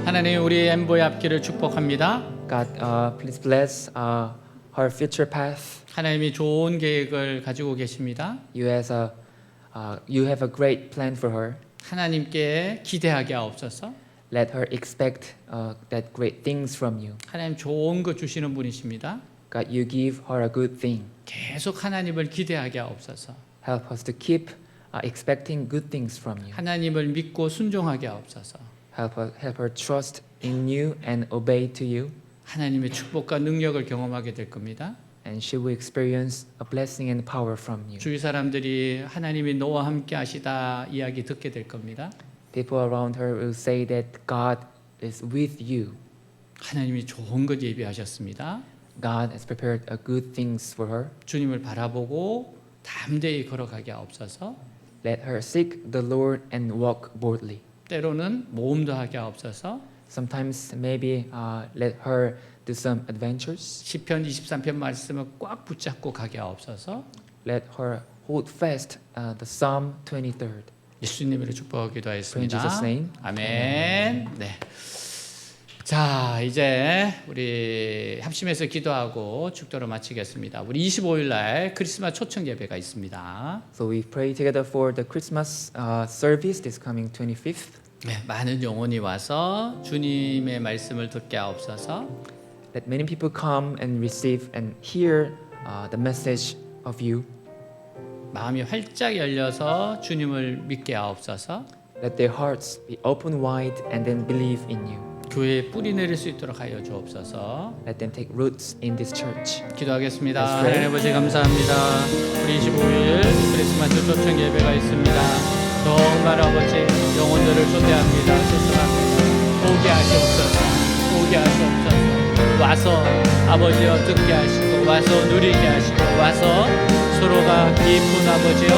하나님 우리 엠보의 앞길을 축복합니다. God, please bless her future path. 하나님이 좋은 계획을 가지고 계십니다. You have a great plan for her. 하나님께 기대하게 하옵소서. Let her expect that great things from you. 하나님 좋은 거 주시는 분이십니다. God, you give her a good thing. 계속 하나님을 기대하게 하옵소서. Help us to keep expecting good things from you. 하나님을 믿고 순종하게 하옵소서. Help her trust in you and obey to you. 하나님의 축복과 능력을 경험하게 될 겁니다. And she will experience a blessing and power from you. 주위 사람들이 하나님이 너와 함께 하시다 이야기 듣게 될 겁니다. People around her will say that God is with you. 하나님이 좋은 것 예비하셨습니다. God has prepared a good things for her. 주님을 바라보고 담대히 걸어가게 하옵소서. Let her seek the Lord and walk boldly. 때로는 모험도 하게 하옵소서. Sometimes maybe let her do some adventures. 시편 23편 말씀을 꽉 붙잡고 가게 하옵소서. Let her hold fast the Psalm 23rd. 예수님으로 축복하기도 하였습니다. In Jesus' name. 아멘. 네. 자, 이제 우리 합심해서 기도하고 축도를 마치겠습니다. 우리 25일 날 크리스마스 초청 예배가 있습니다. So we pray together for the Christmas service this coming 25th. 네, 많은 영혼이 와서 주님의 말씀을 듣게 하옵소서. Let many people come and receive and hear the message of you. 마음이 활짝 열려서 주님을 믿게 하옵소서. Let their hearts be open wide and then believe in you. 교회에 뿌리 내릴 수 있도록 하여 주옵소서. Let them take roots in this church. 기도하겠습니다. Let's pray. 하나님 아버지 감사합니다. 우리 25일 크리스마스 초청 예배가 있습니다. 정말 아버지 영혼들을 초대합니다. 죄송합니다. 오게 하시옵소서. 오게 하시옵소서. 와서 아버지여 듣게 하시고 와서 누리게 하시고 와서 서로가 기쁜 아버지여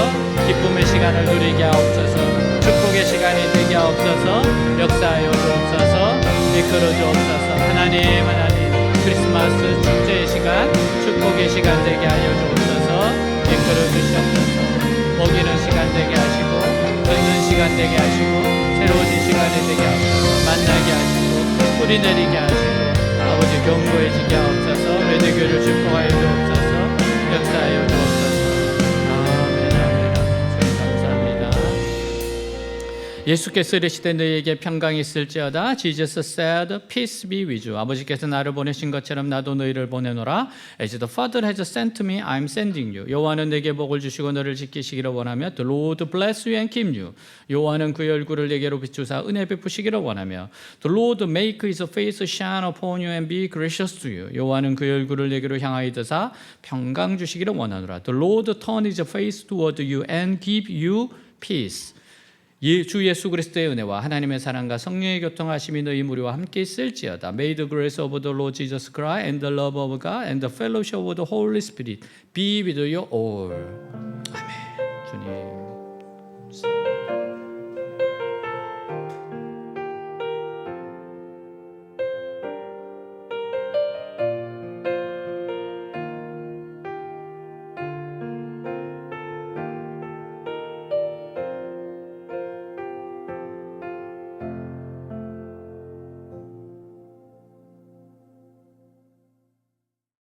기쁨의 시간을 누리게 하옵소서. 축복의 시간이 되게 하옵소서. 역사하여 주옵소서. 이끌어 주옵소서. 하나님 크리스마스 축제의 시간 축복의 시간 되게 하여 주옵소서. 이끌어 주시옵소서. 먹이는 시간 되게 하시고 듣는 시간 되게 하시고 새로워진 시간이 되게 하옵소서. 만나게 하시고 뿌리 내리게 하시고 아버지 견고해지게 하옵소서. 메대교를 축복하여 주옵소서. 역사하여 주옵소서. 예수께서 이르시되 너희에게 평강이 있을지어다. Jesus said, peace be with you. 아버지께서 나를 보내신 것처럼 나도 너희를 보내노라. As the Father has sent me, I am sending you. 여호와는 내게 복을 주시고 너를 지키시기를 원하며 The Lord bless you and keep you. 여호와는 그의 얼굴을 내게로 비추사 은혜 베푸시기를 원하며 The Lord make his face shine upon you and be gracious to you. 여호와는 그의 얼굴을 내게로 향하여 드사 평강 주시기를 원하노라. The Lord turn his face toward you and give you peace. 주 예수 그리스도의 은혜와 하나님의 사랑과 성령의 교통하심이 너희 무리와 함께 있을지어다. May the grace of the Lord Jesus Christ and the love of God and the fellowship of the Holy Spirit be with you all.